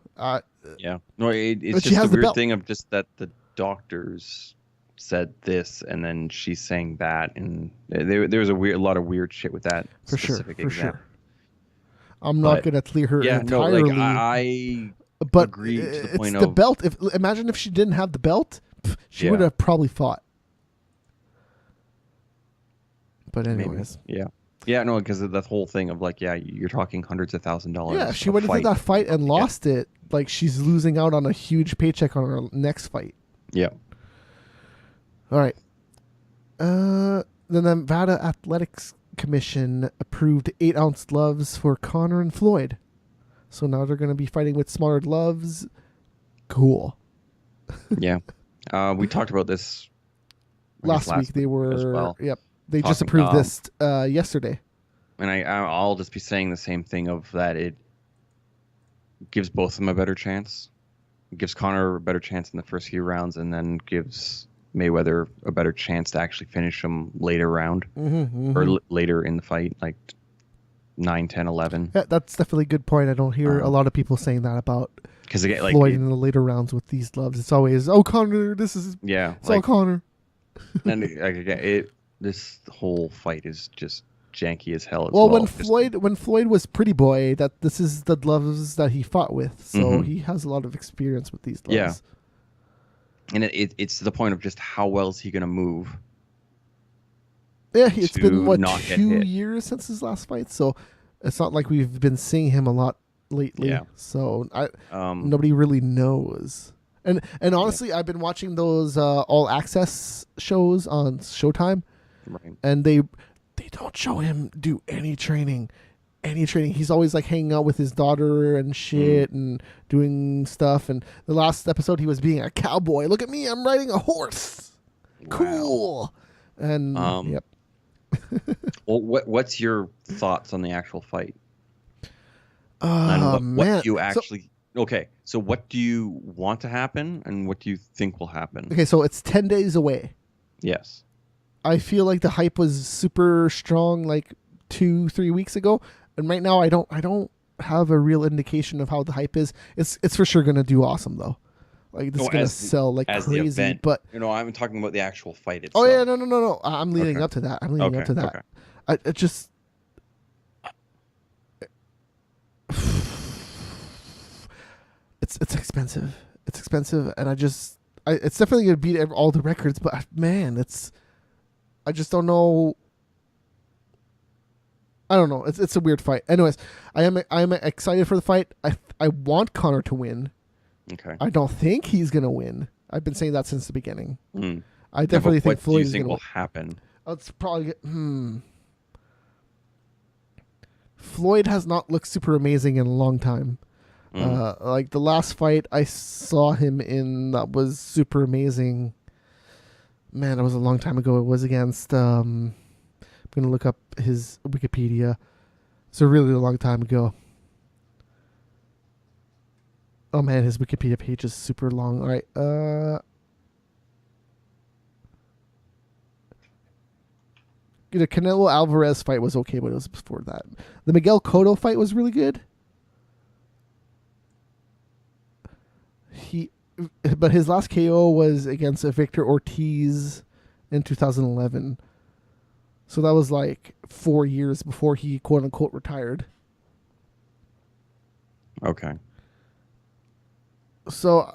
Yeah. No, it's she just has the the weird belt. thing of just that the doctors said this and then she's saying that, and there was a lot of weird shit with that For sure. specific For exam. sure. I'm not going to clear her Yeah, entirely. no, like I but agree to the point it's the of belt. Imagine if she didn't have the belt, she would have probably fought. But anyways. Maybe. Yeah, no, because of that whole thing of like, you're talking hundreds of $1,000s. Yeah, if she went into that fight and lost it, like she's losing out on a huge paycheck on her next fight. Yeah. All right. The Nevada Athletics Commission approved 8-ounce gloves for Conor and Floyd. So now they're going to be fighting with smaller gloves. Cool. Yeah. We talked about this Last week they were as well. Yep. They just approved this yesterday. And I'll just be saying the same thing of that it gives both of them a better chance. It gives Conor a better chance in the first few rounds, and then gives Mayweather a better chance to actually finish him later round or later in the fight, like 9, 10, 11. Yeah, that's definitely a good point. I don't hear a lot of people saying that about because again, like Floyd in the later rounds with these gloves. It's always, Conor, it's all Conor. And again, this whole fight is just janky as hell. Well, when Floyd was Pretty Boy, this is the gloves that he fought with, so he has a lot of experience with these gloves. Yeah. And it's to the point of just how well is he going to move? Yeah, it's been, what, not 2 years since his last fight, so it's not like we've been seeing him a lot lately. Yeah. So nobody really knows. And honestly, I've been watching those All Access shows on Showtime, right. And they don't show him do any training. He's always like hanging out with his daughter and shit and doing stuff. And the last episode, he was being a cowboy. Look at me, I'm riding a horse. Wow. Cool. And yep. Well, what's your thoughts on the actual fight? Man. What do you actually? So what do you want to happen, and what do you think will happen? Okay, so it's 10 days away. Yes. I feel like the hype was super strong like 2-3 weeks ago, and right now I don't have a real indication of how the hype is. It's for sure gonna do awesome though. Like this is gonna sell like crazy. But I'm talking about the actual fight itself. Oh yeah, no. I'm leading up to that. Okay. I just it's expensive. It's expensive, and it's definitely gonna beat all the records. But man, I just don't know. I don't know. It's a weird fight. Anyways, I am excited for the fight. I want Conor to win. Okay. I don't think he's gonna win. I've been saying that since the beginning. I definitely think Floyd is gonna will happen. It's probably Floyd has not looked super amazing in a long time. Like the last fight I saw him in that was super amazing. Man, that was a long time ago. It was against I'm gonna look up his Wikipedia. It's a really long time ago. Oh man, his Wikipedia page is super long. All right. The Canelo Alvarez fight was okay, but it was before that. The Miguel Cotto fight was really good. He, but his last KO was against Victor Ortiz in 2011. So that was like 4 years before he quote unquote retired. Okay. So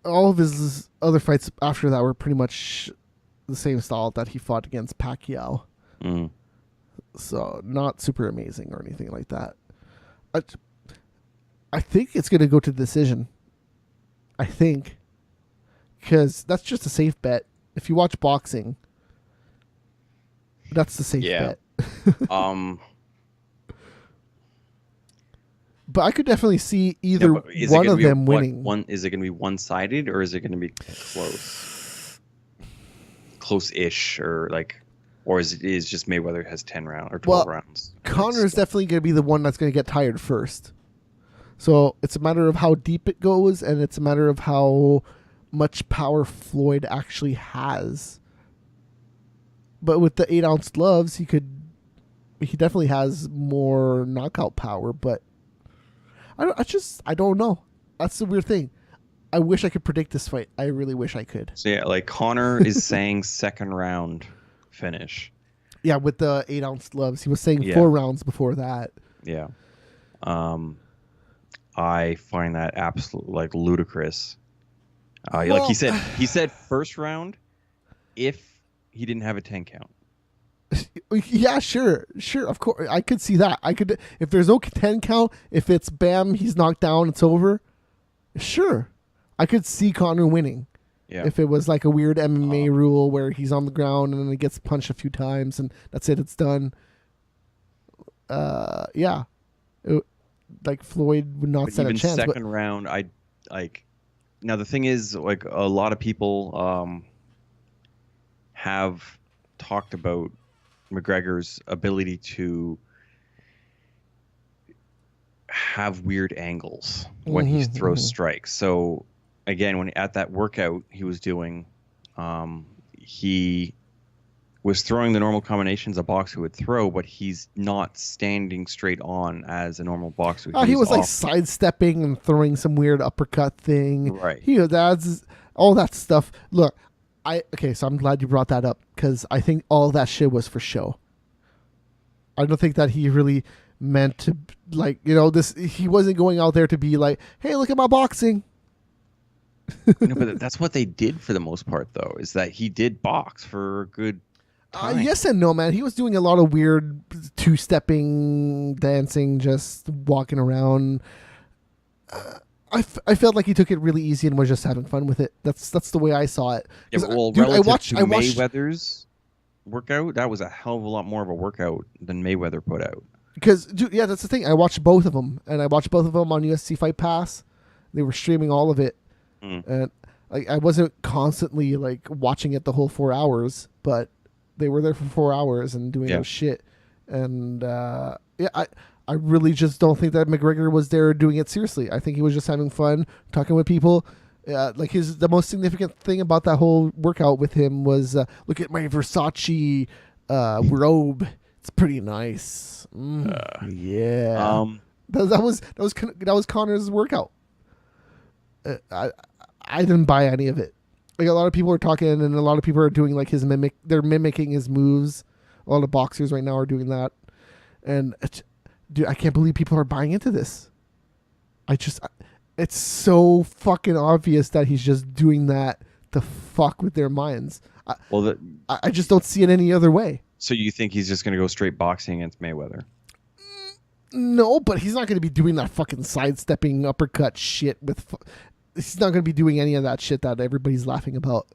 all of his other fights after that were pretty much the same style that he fought against Pacquiao. Mm. So not super amazing or anything like that. I think it's going to go to decision. I think. Because that's just a safe bet. If you watch boxing, that's the safe bet. But I could definitely see either one of them winning. Is it going to be one-sided or is it going to be close-ish, or is it just Mayweather has 10 rounds or 12 rounds? Conor is definitely going to be the one that's going to get tired first. So it's a matter of how deep it goes, and it's a matter of how much power Floyd actually has. But with the 8-ounce gloves, he definitely has more knockout power, but I don't know. That's the weird thing. I wish I could predict this fight. I really wish I could. So yeah, like Conor is saying second round finish. Yeah, with the 8-ounce gloves. He was saying 4 rounds before that. Yeah. I find that absolutely ludicrous. Like he said first round if he didn't have a 10 count. Yeah, sure, of course. I could see that. If there's no 10 count, if it's bam, he's knocked down, it's over. Sure, I could see Conor winning. Yeah. If it was like a weird MMA rule where he's on the ground and then he gets punched a few times and that's it, it's done. Yeah, like Floyd would not stand a chance. Second round, I like. Now the thing is, like a lot of people have talked about McGregor's ability to have weird angles when he throws strikes. So again, when at that workout he was doing, he was throwing the normal combinations a boxer would throw, but he's not standing straight on as a normal boxer. He was like sidestepping and throwing some weird uppercut thing. Right. That's all that stuff. Look, so I'm glad you brought that up because I think all that shit was for show. I don't think that he really meant to, he wasn't going out there to be like, hey, look at my boxing. No, but that's what they did for the most part, though, is that he did box for a good time. Yes and no, man. He was doing a lot of weird two-stepping, dancing, just walking around. I felt like he took it really easy and was just having fun with it. That's the way I saw it. Yeah, well, relative to Mayweather's workout, that was a hell of a lot more of a workout than Mayweather put out. Because, that's the thing. I watched both of them, and I watched both of them on UFC Fight Pass. They were streaming all of it, and I wasn't constantly watching it the whole 4 hours, but they were there for 4 hours and doing their shit. And I really just don't think that McGregor was there doing it seriously. I think he was just having fun, talking with people. The most significant thing about that whole workout with him was, look at my Versace robe. It's pretty nice. Yeah. That was Conor's workout. I didn't buy any of it. Like a lot of people are talking, and a lot of people are doing they're mimicking his moves. A lot of boxers right now are doing that, and dude, I can't believe people are buying into this. It's so fucking obvious that he's just doing that to fuck with their minds. I just don't see it any other way. So you think he's just going to go straight boxing against Mayweather? No, but he's not going to be doing that fucking sidestepping uppercut shit he's not going to be doing any of that shit that everybody's laughing about.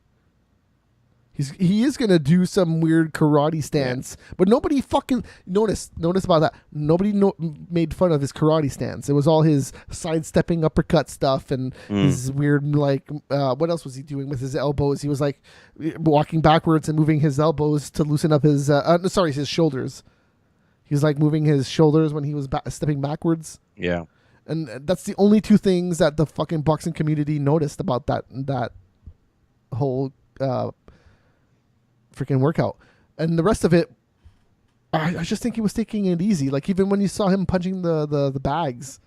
He is going to do some weird karate stance, but nobody fucking notice about that. Nobody made fun of his karate stance. It was all his sidestepping uppercut stuff and his weird what else was he doing with his elbows? He was walking backwards and moving his elbows to loosen up his his shoulders. He was moving his shoulders when he was stepping backwards. Yeah. And that's the only two things that the fucking boxing community noticed about that whole freaking workout. And the rest of it, I just think he was taking it easy. Even when you saw him punching the bags,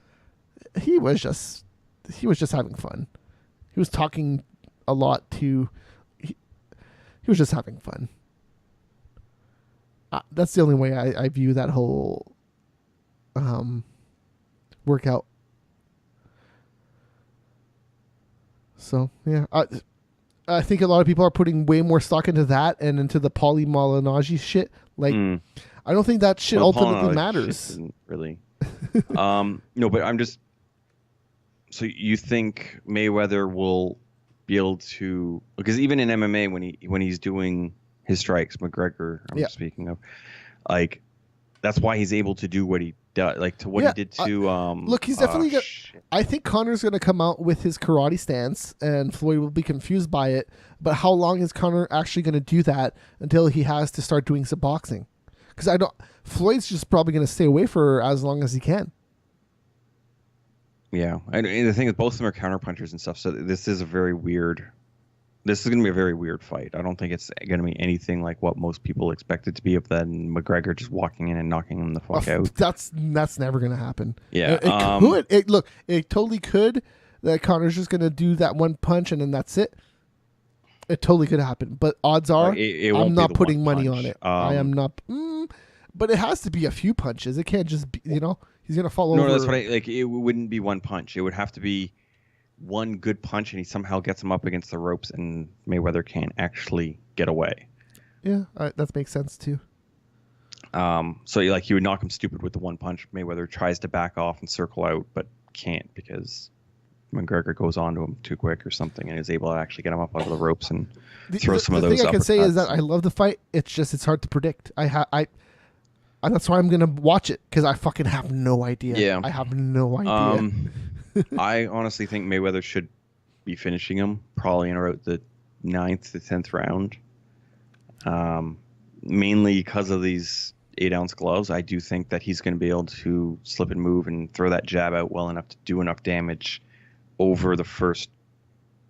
he was just having fun. he was talking a lot to. He was just having fun. That's the only way I view that whole workout. So yeah, I think a lot of people are putting way more stock into that and into the Paulie Malignaggi shit. Like, I don't think that shit ultimately matters. Really. No, but I'm just. So you think Mayweather will be able to? Because even in MMA, when he's doing his strikes, McGregor, I'm speaking of, like, that's why he's able to do what he does, like to what he did to. Look, he's definitely. I think Connor's going to come out with his karate stance, and Floyd will be confused by it. But how long is Connor actually going to do that until he has to start doing some boxing? Because I don't. Floyd's just probably going to stay away for as long as he can. Yeah, and the thing is, both of them are counterpunchers and stuff. So this is a very weird. This is going to be a very weird fight. I don't think it's going to be anything like what most people expect it to be. Of then McGregor just walking in and knocking him the fuck out. That's never going to happen. Yeah, it could. Look, it totally could. That Connor's just going to do that one punch and then that's it. It totally could happen, but odds are I'm not putting money on it. I am not. But it has to be a few punches. It can't just be. He's going to fall over. No, that's what it wouldn't be one punch. It would have to be one good punch, and he somehow gets him up against the ropes, and Mayweather can't actually get away. Yeah, that makes sense too. So he would knock him stupid with the one punch. Mayweather tries to back off and circle out, but can't because McGregor goes on to him too quick or something, and is able to actually get him up out of the ropes and throw some of those. The thing I can say is that I love the fight. It's hard to predict. And that's why I'm gonna watch it because I fucking have no idea. Yeah, I have no idea. I honestly think Mayweather should be finishing him probably in around the 9th to 10th round. Mainly because of these 8-ounce gloves. I do think that he's going to be able to slip and move and throw that jab out well enough to do enough damage over the first.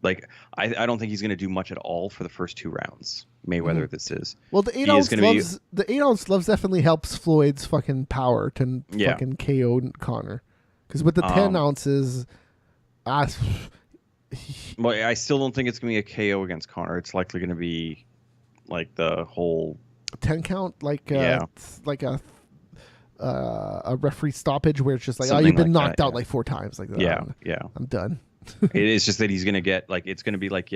Like, I don't think he's going to do much at all for the first 2 rounds. Mayweather, this is. Well, the 8-ounce gloves definitely helps Floyd's fucking power to fucking KO Connor. Because with the 10 ounces, well, I still don't think it's going to be a KO against Connor. It's likely going to be like the whole 10 count, like a referee stoppage where it's just like, you've been knocked out like 4 times. Like, I'm done. It is just that he's going to get like, it's going to be like,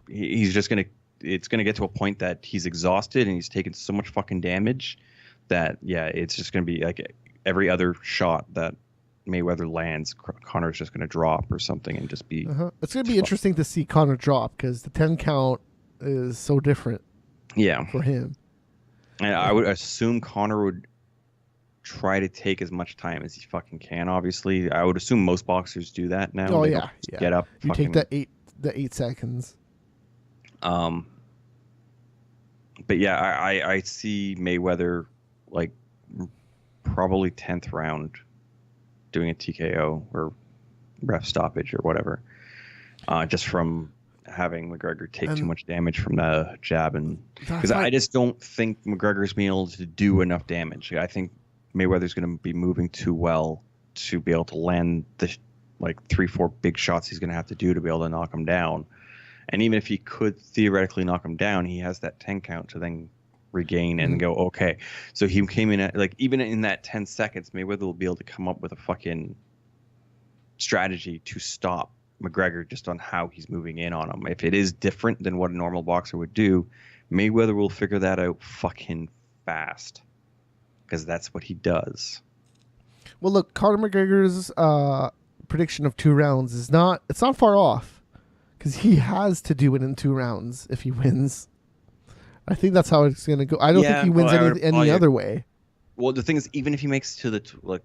he's just going to, it's going to get to a point that he's exhausted and he's taken so much fucking damage that, it's just going to be like every other shot that Mayweather lands, Connor's just going to drop or something and just be. It's going to be interesting to see Connor drop because the 10 count is so different. Yeah, for him. And I would assume Connor would try to take as much time as he fucking can. Obviously, I would assume most boxers do that now. Oh, they get up. You take the 8 seconds. But yeah, I see Mayweather like probably 10th round doing a TKO or ref stoppage or whatever, just from having McGregor take too much damage from the jab, and because I just don't think McGregor's being able to do enough damage. I think Mayweather's going to be moving too well to be able to land the like 3-4 big shots he's going to have to do to be able to knock him down. And even if he could theoretically knock him down, he has that 10 count to then regain and go, okay. So he came in at like, even in that 10 seconds, Mayweather will be able to come up with a fucking strategy to stop McGregor just on how he's moving in on him. If it is different than what a normal boxer would do, Mayweather will figure that out fucking fast because that's what he does. Well, look, Conor McGregor's prediction of 2 rounds it's not far off because he has to do it in 2 rounds if he wins. I think that's how it's going to go. I don't think he wins any other way. Well, the thing is, even if he makes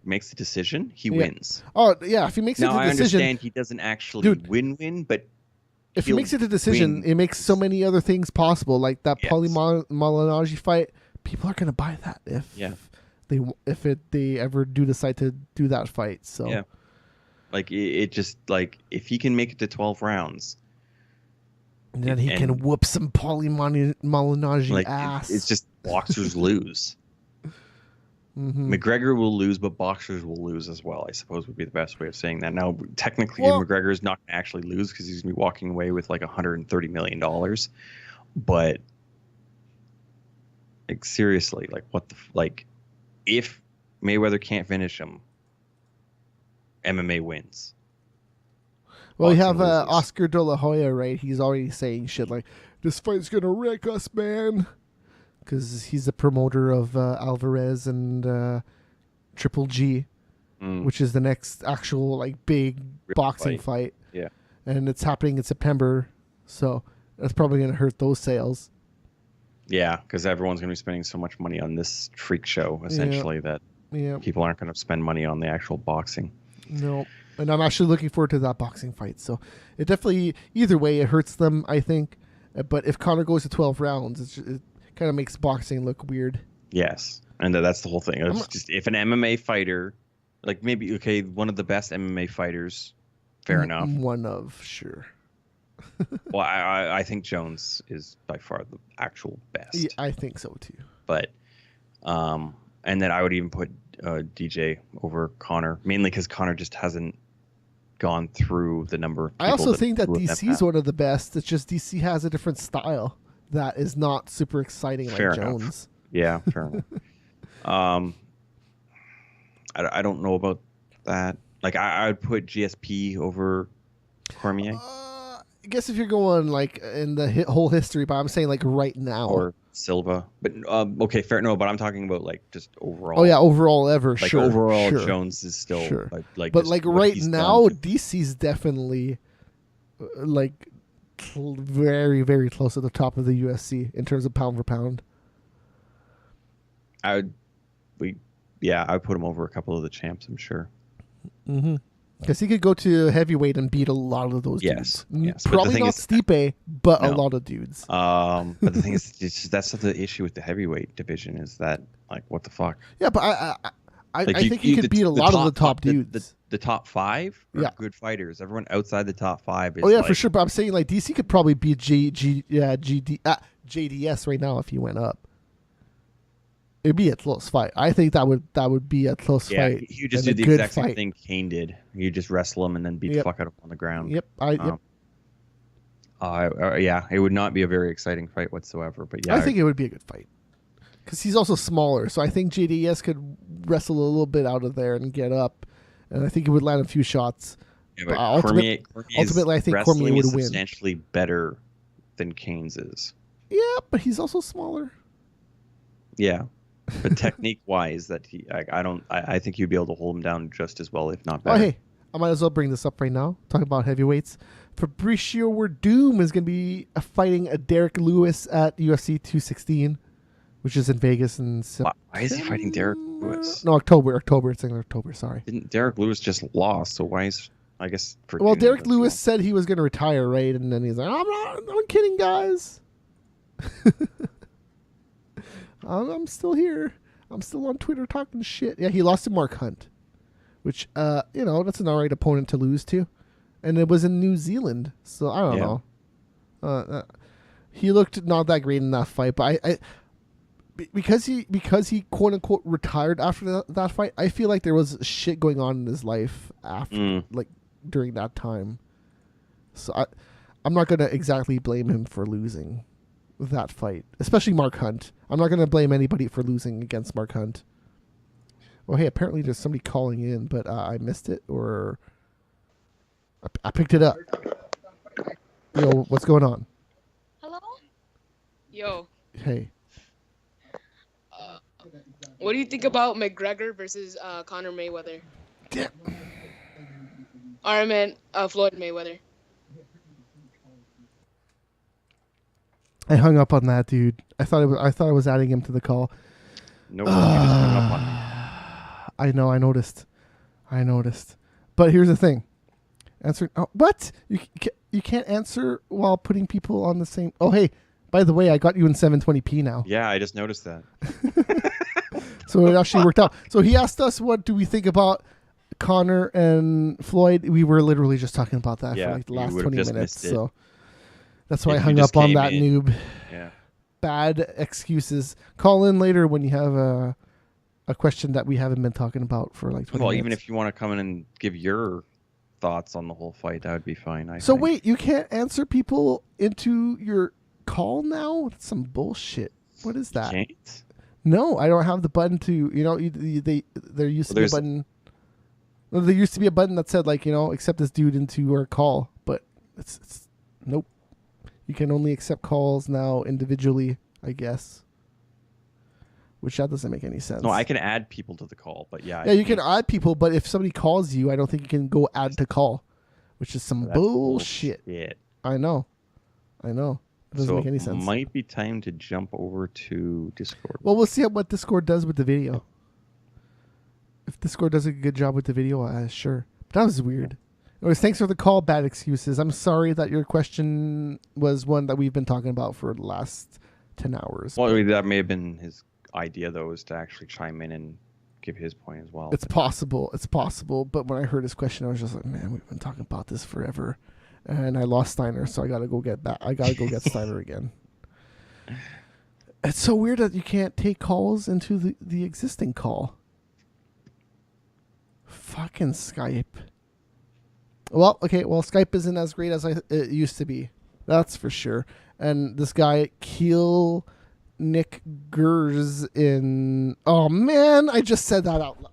makes the decision, he wins. Oh yeah, if he makes it to the decision, I understand he doesn't actually win, but if he makes it to decision, it makes so many other things possible. Like that Paulie Malignaggi fight, people are gonna buy that if they ever do decide to do that fight. So yeah, like it just like if he can make it to 12 rounds. And then he can whoop some Paulie Malignaggi ass. It's just boxers lose. McGregor will lose, but boxers will lose as well, I suppose would be the best way of saying that. Now, technically, Well, McGregor is not going to actually lose because he's going to be walking away with like $130 million. But like, seriously, like what the like, if Mayweather can't finish him, MMA wins. well, you Boxing have loses. Oscar De La Hoya, right? He's already saying shit like, "This fight's gonna wreck us, man," because he's the promoter of Alvarez and Triple G, which is the next actual like big Real boxing fight. Yeah. And it's happening in September, so that's probably gonna hurt those sales. Yeah, because everyone's going to be spending so much money on this freak show, essentially, that people aren't going to spend money on the actual boxing. No. And I'm actually looking forward to that boxing fight. So it definitely, either way, it hurts them, I think. But if Conor goes to 12 rounds, it kind of makes boxing look weird. Yes. And that's the whole thing. It's just if an MMA fighter, like maybe, okay, one of the best MMA fighters, fair enough. One of, sure. Well, I think Jones is by far the actual best. Yeah, I think so too. But, and then I would even put DJ over Conor, mainly because Conor just hasn't gone through the number of people. I also think that who have DC is one of the best. It's just DC has a different style that is not super exciting like Fair Jones. enough. Yeah, fair enough. I don't know about that. Like I would put GSP over Cormier. I guess if you're going like in the whole history, but I'm saying like right now. Or Silva. But okay, fair. No, but I'm talking about like just overall. Oh yeah, overall ever. Like sure. overall, sure. Jones is still Sure. like but just like what right he's now, done. DC's definitely like very, very close at the top of the UFC in terms of pound for pound. I would put him over a couple of the champs, I'm sure. Mm-hmm. Because he could go to heavyweight and beat a lot of those Yes, dudes. yes. But the Probably thing not is- Stipe, but a No. lot of dudes. But the thing is, that's the issue with the heavyweight division is that like what the fuck? Yeah, but I Like think he could beat a lot of the top dudes. The top five are Yeah. good fighters. Everyone outside the top five is Oh yeah, like, for sure. But I'm saying like DC could probably beat JDS right now if he went up. It'd be a close fight. I think that would be a close Yeah, fight. you just and do a the good exact same fight. thing Kane did. You just wrestle him and then beat the Yep. fuck out of him on the ground. Yep. Yeah, it would not be a very exciting fight whatsoever. But yeah, I think it would be a good fight because he's also smaller. So I think JDS could wrestle a little bit out of there and get up, and I think he would land a few shots. yeah, but but ultimately, I think wrestling Cormier would is win. substantially better than Kane's is. Yeah, but he's also smaller. Yeah, but technique wise, I think you'd be able to hold him down just as well, if not Oh, better. hey, I might as well bring this up right now. Talking about heavyweights. Fabricio Werdum is going to be fighting Derek Lewis at UFC 216, which is in Vegas in September. Why is he fighting Derek Lewis? No, October. It's in October. Sorry. Didn't Derek Lewis just lost? So why is I guess? Well, Werdum Derek as Lewis said he was going to retire, right? And then he's like, I'm kidding, guys. I'm still here. I'm still on Twitter talking shit. Yeah, he lost to Mark Hunt, which, that's an alright opponent to lose to. And it was in New Zealand, so I don't know. He looked not that great in that fight, but because he quote unquote retired after that fight, I feel like there was shit going on in his life after, like during that time. So I'm not gonna exactly blame him for losing that fight, especially Mark Hunt. I'm not gonna blame anybody for losing against Mark Hunt. Well, hey, apparently there's somebody calling in, but I missed it, or I picked it up. Yo, what's going on? Hello? Yo, Hey. what do you think about McGregor versus Conor Mayweather? Damn. Or I meant Floyd Mayweather. I hung up on that dude. I thought I was adding him to the call. No, you just hung up on me. I know. I noticed. But here's the thing. Answer. Oh, what? You can't answer while putting people on the same. Oh, hey. By the way, I got you in 720p now. Yeah, I just noticed that. So it actually worked out. So he asked us, what do we think about Connor and Floyd? We were literally just talking about that Yeah, for like the you last would've 20 just minutes. missed it. So that's why I If you hung just up on came that in. noob. Yeah. Bad excuses. Call in later when you have a question that we haven't been talking about for like 20 Well, minutes. even if you want to come in and give your thoughts on the whole fight, that would be fine. I So think. wait, you can't answer people into your call now? That's some bullshit. What is that? Can't? No, I don't have the button to. There used to be a there's- button. Well, there used to be a button that said like accept this dude into our call, but it's nope. You can only accept calls now individually, I guess. Which that doesn't make any sense. No, I can add people to the call, but yeah. Yeah, you can add people, but if somebody calls you, I don't think you can go add to call, which is some That's bullshit. bullshit. I know. It doesn't So make any it sense. might be time to jump over to Discord. Well, we'll see what Discord does with the video. If Discord does a good job with the video, sure. But that was weird. Anyways, thanks for the call, Bad Excuses. I'm sorry that your question was one that we've been talking about for the last 10 hours. Well, that may have been his idea, though, is to actually chime in and give his point as well. It's possible. It's possible. But when I heard his question, I was just like, man, we've been talking about this forever. And I lost Steiner, so I got to go get back. I got to go get Steiner again. It's so weird that you can't take calls into the existing call. Fucking Skype. Well, okay. Well, Skype isn't as great as it used to be. That's for sure. And this guy, Keel Nick Gers in... Oh, man. I just said that out loud.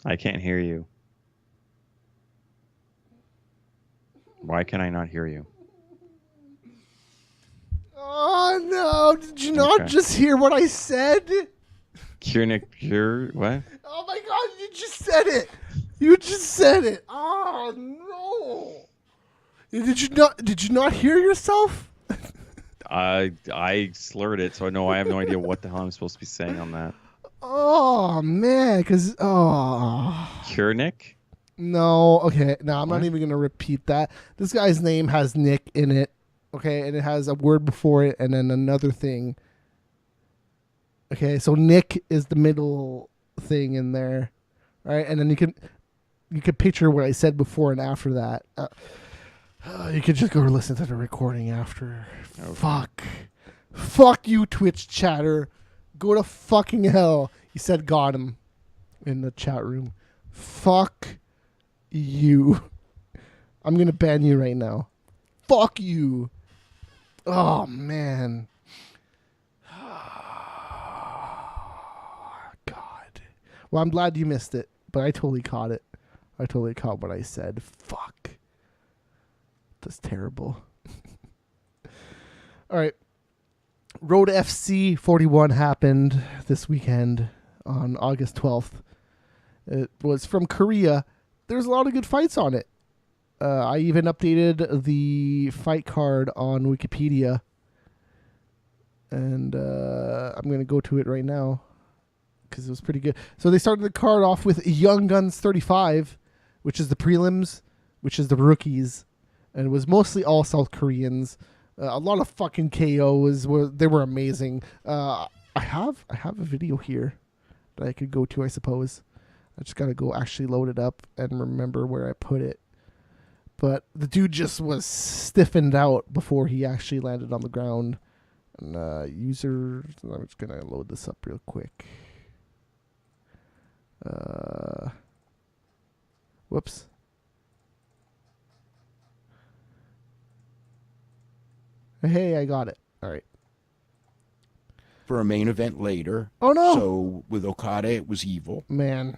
I can't hear you. Why can I not hear you? Oh, no. Did you not just hear what I said? What? Oh, my God. You just said it. You just said it. Oh, no. Did you not hear yourself? I slurred it, so I have no idea what the hell I'm supposed to be saying on that. Oh, man. Because, Kiernick? No, okay. No, I'm What? not even going to repeat that. This guy's name has Nick in it, okay? And it has a word before it and then another thing. Okay, so Nick is the middle thing in there, right? And then you can picture what I said before and after that. You could just go listen to the recording after. Okay. Fuck you, Twitch chatter. Go to fucking hell. He said got him in the chat room. Fuck you. I'm going to ban you right now. Fuck you. Oh, man. God. Well, I'm glad you missed it, but I totally caught it. I totally caught what I said. Fuck. That's terrible. All right. Road FC 41 happened this weekend on August 12th. It was from Korea. There's a lot of good fights on it. I even updated the fight card on Wikipedia. And I'm going to go to it right now because it was pretty good. So they started the card off with Young Guns 35, which is the prelims, which is the rookies. And it was mostly all South Koreans. A lot of fucking KOs. They were amazing. I have a video here that I could go to, I suppose. I just got to go actually load it up and remember where I put it. But the dude just was stiffened out before he actually landed on the ground. And I'm just going to load this up real quick. Whoops. Hey, I got it. All right. For a main event later. Oh, no. So with Okada, it was evil. Man.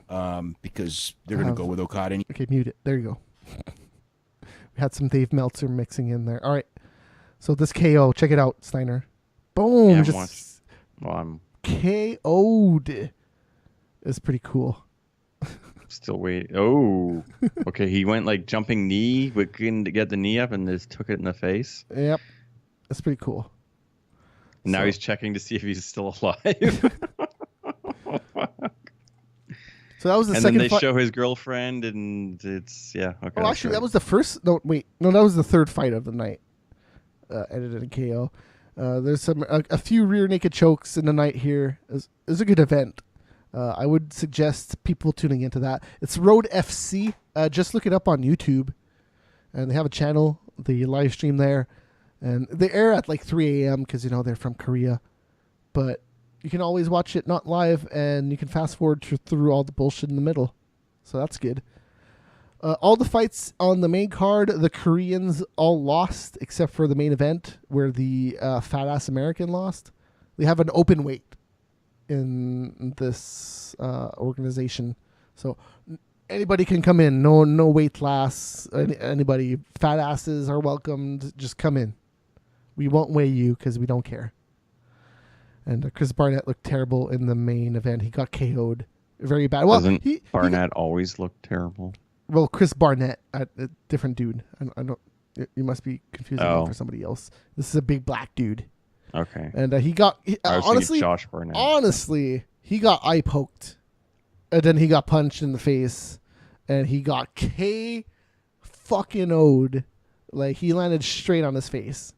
Because they're going to go with Okada. Okay, mute it. There you go. We had some Dave Meltzer mixing in there. All right. So this KO, check it out, Steiner. Boom. Yeah, just I'm KO'd. It's pretty cool. still waiting. Oh, okay. He went like jumping knee, but couldn't get the knee up and just took it in the face. Yep. That's pretty cool. And now So- he's checking to see if he's still alive. So that was the And then second they fight. show his girlfriend, and it's okay. Oh, that's actually, right. that was the first. No, wait. No, that was the third fight of the night. Edited in KO. There's a few rear naked chokes in the night here. It was a good event. I would suggest people tuning into that. It's Road FC. Just look it up on YouTube. and they have a channel. They live stream there, and they air at like 3 a.m. because they're from Korea. But you can always watch it not live, and you can fast forward through all the bullshit in the middle. So that's good. All the fights on the main card, the Koreans all lost except for the main event where the fat ass American lost. They have an open weight in this organization, so anybody can come in. No weight class. Anybody, fat asses are welcomed. Just come in. We won't weigh you because we don't care. And Chris Barnett looked terrible in the main event. He got KO'd very bad. Well, Doesn't Barnett always look terrible? Well, Chris Barnett, a different dude. I don't. You must be confusing him for somebody else. This is a big black dude. Okay. And honestly, Josh Barnett. Honestly, he got eye poked, and then he got punched in the face, and he got fucking O'd. Like, he landed straight on his face,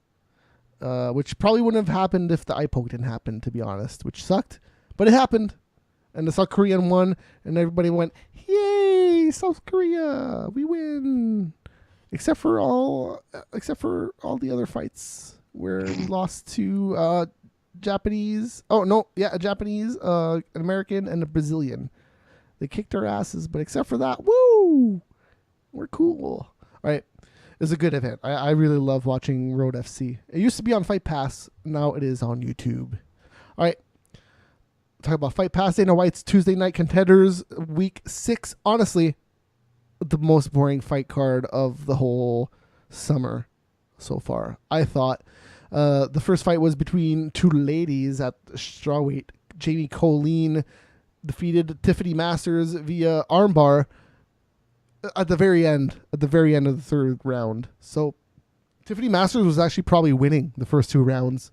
which probably wouldn't have happened if the eye poke didn't happen, to be honest, which sucked, but it happened. And the South Korean won, and everybody went, "Yay, South Korea, we win!" Except for all the other fights where we lost to Japanese. Oh no, yeah, a Japanese, an American, and a Brazilian. They kicked our asses, but except for that, woo, we're cool. All right, it's a good event. I really love watching Road FC. It used to be on Fight Pass, now it is on YouTube. All right. Talk about Fight Pass. Dana White's Tuesday Night Contenders Week 6. Honestly, the most boring fight card of the whole summer so far. I thought the first fight was between two ladies at strawweight. Jamie Colleen defeated Tiffany Masters via armbar at the very end of the third round. So Tiffany Masters was actually probably winning the first two rounds.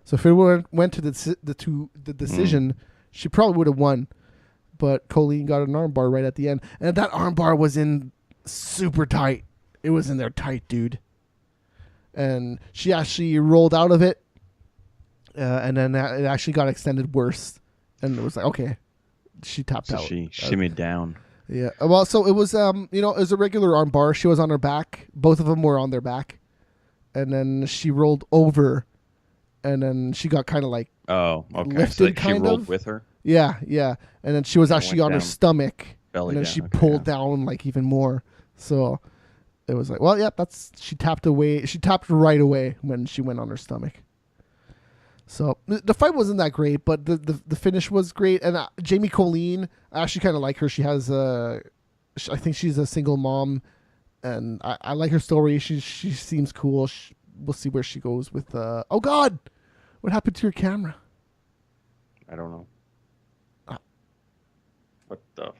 So if it went to the decision, she probably would have won. But Colleen got an armbar right at the end. And that armbar was in super tight. It was in there tight, dude. And she actually rolled out of it. And then it actually got extended worse. And it was like, okay, she tapped out. She shimmied down. Yeah. Well, so it was, it was a regular armbar. She was on her back. Both of them were on their back. And then she rolled over. And then she got kind of like lifted, so like kind she rolled of with her. Yeah. And then she was actually on her stomach, belly and then down. she pulled down like even more. So it was like, well, yeah, she tapped away. She tapped right away when she went on her stomach. So the fight wasn't that great, but the finish was great. And Jamie Colleen, I actually kind of like her. She has I think she's a single mom, and I like her story. She seems cool. We'll see where she goes with. Oh God. What happened to your camera? I don't know. What the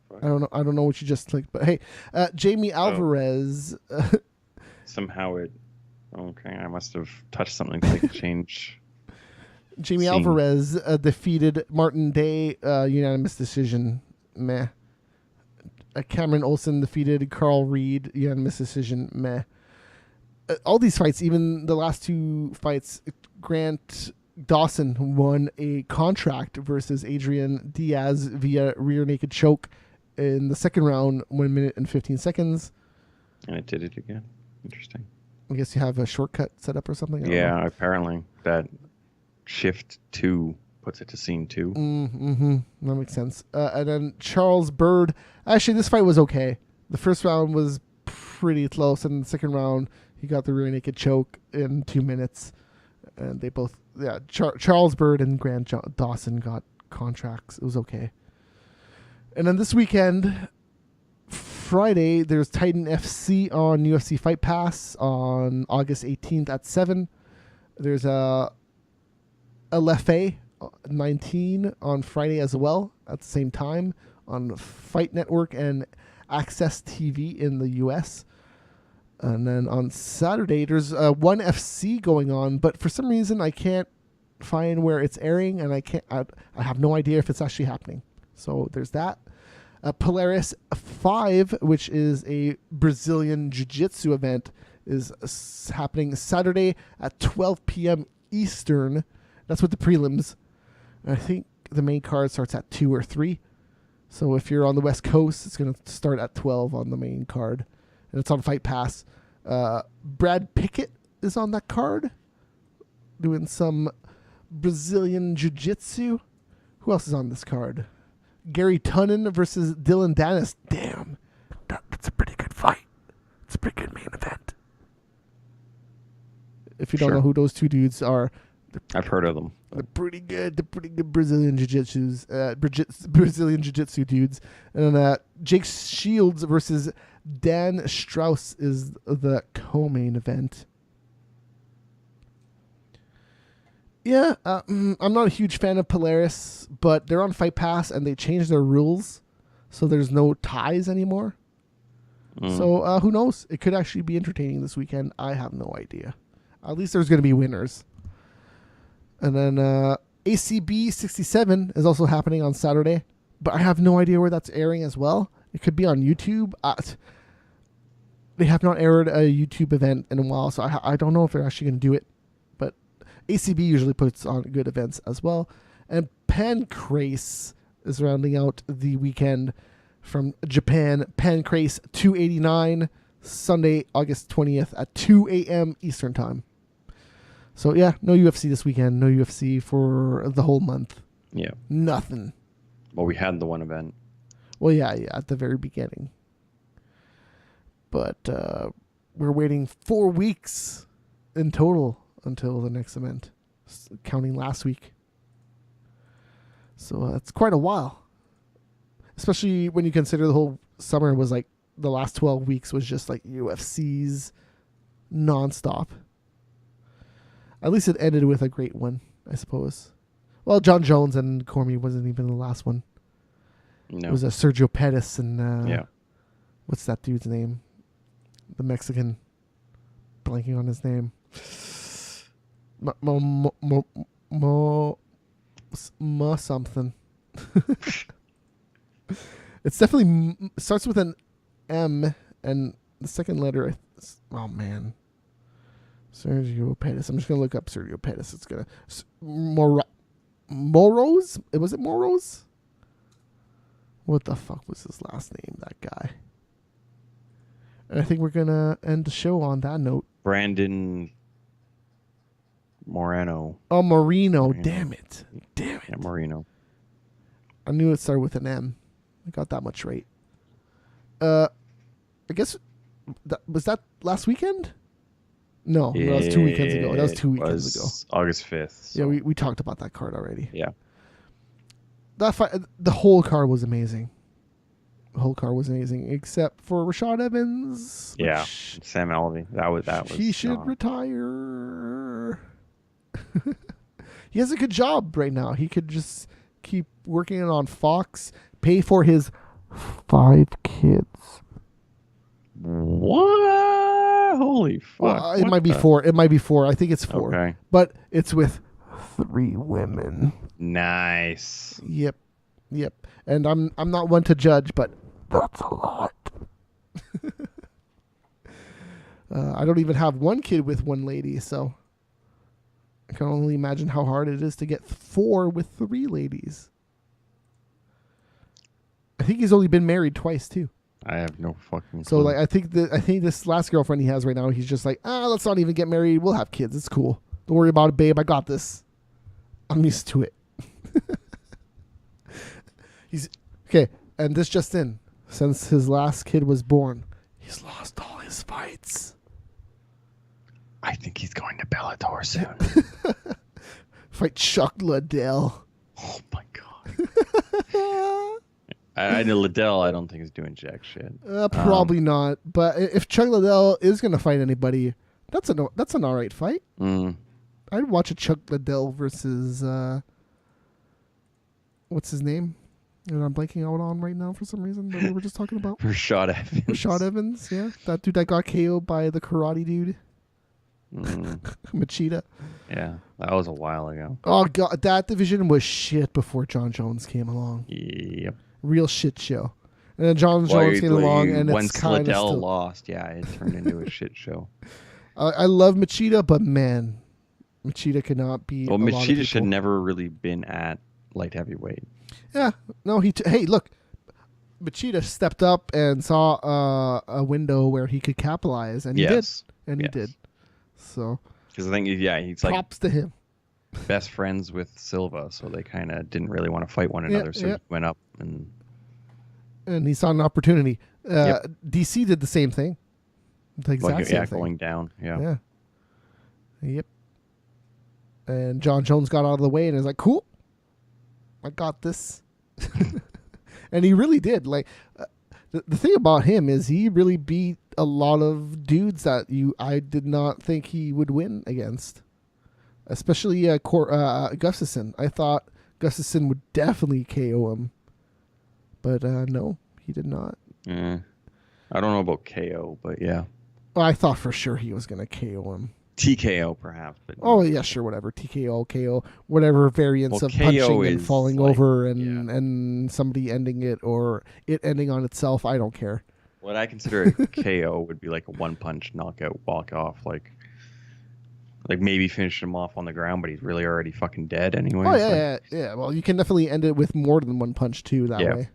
fuck? I don't know what you just clicked, but hey, Jamie Alvarez. Somehow it. Okay, I must have touched something to change. Jamie Alvarez defeated Martin Day, unanimous decision. Meh. Cameron Olsen defeated Carl Reed, unanimous decision. Meh. All these fights, even the last two fights, Grant Dawson won a contract versus Adrian Diaz via rear naked choke in the second round, 1 minute and 15 seconds. And it did it again. Interesting. I guess you have a shortcut set up or something? I don't know. Apparently. That shift 2 puts it to scene 2. Mm-hmm. That makes sense. And then Charles Bird. Actually, this fight was okay. The first round was pretty close, and the second round, he got the rear naked choke in 2 minutes. And they both, Charles Bird and Grant Dawson got contracts. It was okay. And then this weekend, Friday, there's Titan FC on UFC Fight Pass on August 18th at 7. There's LFA 19 on Friday as well at the same time on Fight Network and Access TV in the US. And then on Saturday, there's ONE FC going on, but for some reason I can't find where it's airing, and I have no idea if it's actually happening. So there's that. Polaris 5, which is a Brazilian Jiu-Jitsu event, is happening Saturday at 12 p.m. Eastern. That's with the prelims. And I think the main card starts at 2 or 3. So if you're on the West Coast, it's going to start at 12 on the main card. And it's on Fight Pass. Brad Pickett is on that card, doing some Brazilian Jiu-Jitsu. Who else is on this card? Gary Tunnan versus Dylan Dennis. Damn, that's a pretty good fight. It's a pretty good main event. If you don't know who those two dudes are, I've heard of them. they're pretty good. They're pretty good Brazilian Brazilian Jiu-Jitsu dudes. And then Jake Shields versus Dan Strauss is the co-main event. Yeah, I'm not a huge fan of Polaris, but they're on Fight Pass and they changed their rules, so there's no ties anymore. So who knows? It could actually be entertaining this weekend. I have no idea. At least there's going to be winners. And then ACB 67 is also happening on Saturday, but I have no idea where that's airing as well. It could be on YouTube. They have not aired a YouTube event in a while, so I don't know if they're actually going to do it. But ACB usually puts on good events as well. And Pancrase is rounding out the weekend from Japan. Pancrase 289, Sunday, August 20th at 2 a.m. Eastern Time. So, yeah, no UFC this weekend. No UFC for the whole month. Yeah. Nothing. Well, we had the one event. Well, yeah, at the very beginning. But we're waiting 4 weeks in total until the next event, counting last week. So that's quite a while. Especially when you consider the whole summer was like, the last 12 weeks was just like UFCs nonstop. At least it ended with a great one, I suppose. Well, John Jones and Cormier wasn't even the last one. No. It was Sergio Pettis and yeah. What's that dude's name? The Mexican. Blanking on his name. Something. It's definitely starts with an M and the second letter. Oh man. Sergio Pettis. I'm just gonna look up Sergio Pettis. It's gonna Moros. Was it Moros? What the fuck was his last name? That guy. And I think we're gonna end the show on that note. Brandon Moreno. Oh, Marino. Damn it. Yeah, Moreno. I knew it started with an M. I got that much right. I guess was that last weekend? No, that was 2 weekends ago. That was 2 weekends ago. August 5th. So. Yeah, we talked about that card already. Yeah. That fight, the whole card was amazing. The whole card was amazing, except for Rashad Evans. Yeah, Sam Alvey. That was. He should retire. He has a good job right now. He could just keep working on Fox, pay for his 5 kids. What? Holy fuck. Well, it might be 4. It might be 4. I think it's 4. Okay. But it's with 3 women. Nice. Yep. And I'm not one to judge, but that's a lot. I don't even have 1 kid with 1 lady, so I can only imagine how hard it is to get 4 with 3 ladies. I think he's only been married twice too. I have no fucking clue. So like I think this last girlfriend he has right now, he's just like, let's not even get married. We'll have kids. It's cool. Don't worry about it, babe. I got this. I'm used to it. He's okay, and this just in. Since his last kid was born, he's lost all his fights. I think he's going to Bellator soon. Fight Chuck Liddell. Oh my god. I know Liddell. I don't think he's doing jack shit. Probably not. But if Chuck Liddell is going to fight anybody, that's an all right fight. I'd watch a Chuck Liddell versus what's his name? And I'm blanking out on right now for some reason that we were just talking about. Rashad Evans. Rashad Evans, yeah. That dude that got KO'd by the karate dude. Machida. Yeah, that was a while ago. Oh, God. That division was shit before John Jones came along. Yep. Real shit show. And then John Jones came along, and once it's kind of Liddell still... lost, yeah, it turned into a shit show. I love Machida, but man, Machida cannot be. Well, Machida should never really been at light heavyweight. Yeah, no, hey, look, Machida stepped up and saw a window where he could capitalize, and he did. And he did. So. Because I think, he's like props to him. best friends with Silva, so they kind of didn't really want to fight one another. So he went up and he saw an opportunity. DC did the same thing. The exact same thing. Going down. Yeah. Yep. And John Jones got out of the way and is like, "Cool, I got this." And he really did. Like, the thing about him is he really beat a lot of dudes that I did not think he would win against, especially Gustafsson. I thought Gustafsson would definitely KO him, but no, he did not. I don't know about KO, but yeah. Well, I thought for sure he was going to KO him. TKO perhaps. But oh yeah, sure, whatever. TKO, KO, whatever variants of punching and falling over and somebody ending it or it ending on itself. I don't care. What I consider a KO would be like a one punch knockout, walk off, like maybe finish him off on the ground, but he's really already fucking dead anyway. Oh yeah. Well, you can definitely end it with more than one punch too. That way.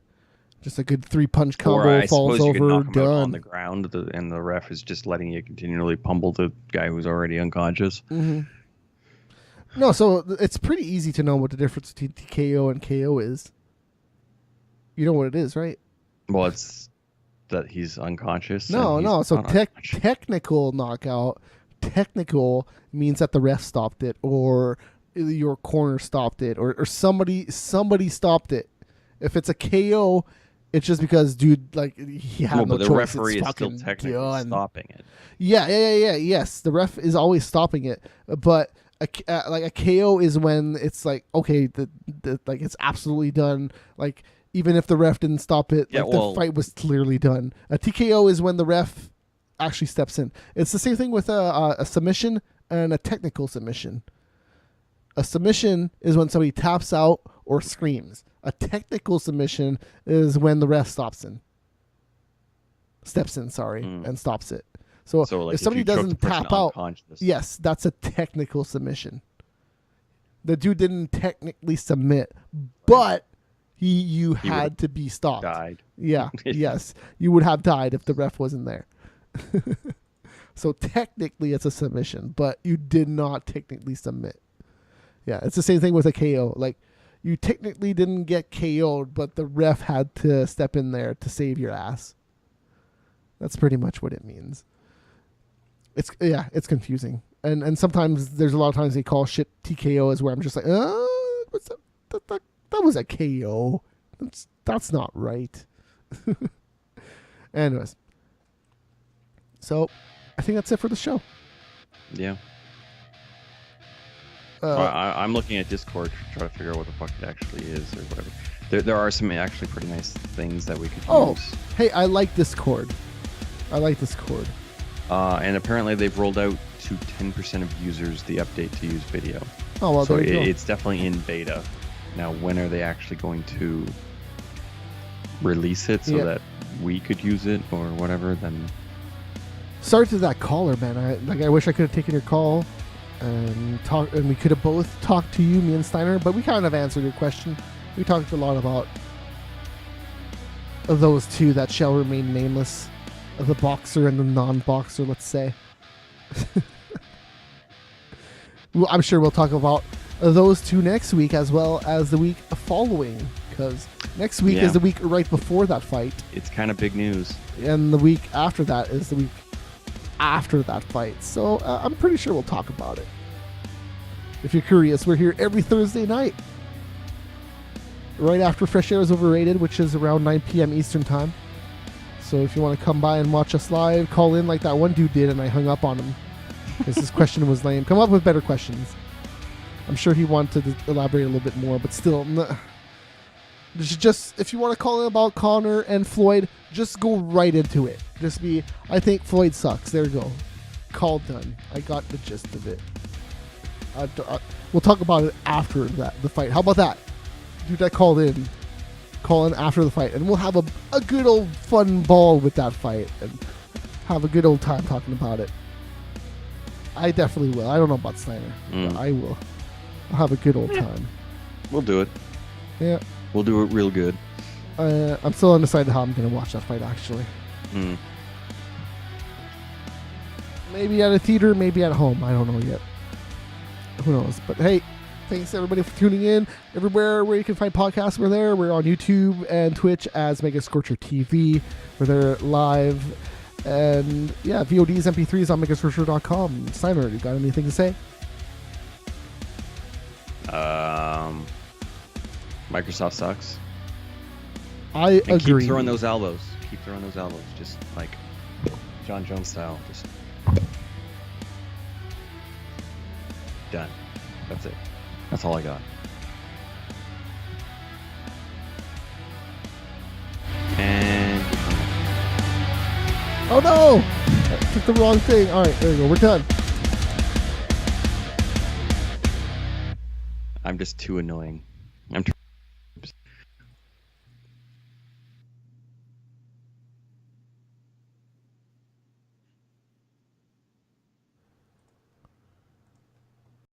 Just a good 3-punch combo, or I falls suppose you over, could knock him done. out on the ground, and the ref is just letting you continually pummel the guy who's already unconscious. Mm-hmm. No, so it's pretty easy to know what the difference between TKO and KO is. You know what it is, right? Well, it's that he's unconscious. No. So technical knockout. Technical means that the ref stopped it, or your corner stopped it, or somebody stopped it. If it's a KO, it's just because, dude, like, he had no choice. The referee is still technically stopping it. Yes, the ref is always stopping it. But a KO is when it's like, okay, like it's absolutely done. Like, even if the ref didn't stop it, the fight was clearly done. A TKO is when the ref actually steps in. It's the same thing with a submission and a technical submission. A submission is when somebody taps out or screams. A technical submission is when the ref steps in, and stops it. So like if somebody doesn't tap out, yes, that's a technical submission. The dude didn't technically submit, but you had to be stopped. Died. Yeah, yes, you would have died if the ref wasn't there. So technically, it's a submission, but you did not technically submit. Yeah, it's the same thing with a KO. Like, you technically didn't get KO'd, but the ref had to step in there to save your ass. That's pretty much what it means. It's confusing. And sometimes there's a lot of times they call shit TKOs where I'm just like, what's that was a KO. That's not right. Anyways. So, I think that's it for the show. Yeah. I'm looking at Discord to try to figure out what the fuck it actually is or whatever. There are some actually pretty nice things that we could use. Hey, I like Discord. And apparently they've rolled out to 10% of users the update to use video. Oh, well, so there you go. It's definitely in beta. Now, when are they actually going to release it so that we could use it or whatever, then... Sorry to that caller, man. I wish I could have taken your call and we could have both talked to you, me and Steiner, but we kind of answered your question. We talked a lot about those two that shall remain nameless, the boxer and the non-boxer, let's say. Well, I'm sure we'll talk about those two next week as well as the week following, because next week is the week right before that fight. It's kind of big news. And the week after that is the week after that fight. So I'm pretty sure we'll talk about it. If you're curious, we're here every Thursday night, right after Fresh Air is Overrated, which is around 9 p.m. Eastern Time. So if you want to come by and watch us live, call in like that one dude did, and I hung up on him because his question was lame. Come up with better questions. I'm sure he wanted to elaborate a little bit more, but still, just if you want to call in about Connor and Floyd, just go right into it. Just be, I think Floyd sucks. There you go. Call done. I got the gist of it. We'll talk about it after the fight. How about that? Dude that called in. Call in after the fight, and we'll have a good old fun ball with that fight and have a good old time talking about it. I definitely will. I don't know about Steiner, but I will. I'll have a good old time. We'll do it. Yeah. We'll do it real good. I'm still undecided how I'm going to watch that fight, actually. Hmm. Maybe at a theater, maybe at home. I don't know yet. Who knows? But hey, thanks everybody for tuning in. Everywhere where you can find podcasts, we're there. We're on YouTube and Twitch as Mega Scorcher TV. We're there live. And yeah, VODs, MP3s on megascorcher.com. Simon, you got anything to say? Microsoft sucks. I And agree. keep throwing those elbows. Keep throwing those elbows. Just like John Jones style. Just done. That's it. That's all I got. And Oh no! I took the wrong thing. Alright, there we go. We're done. I'm just too annoying.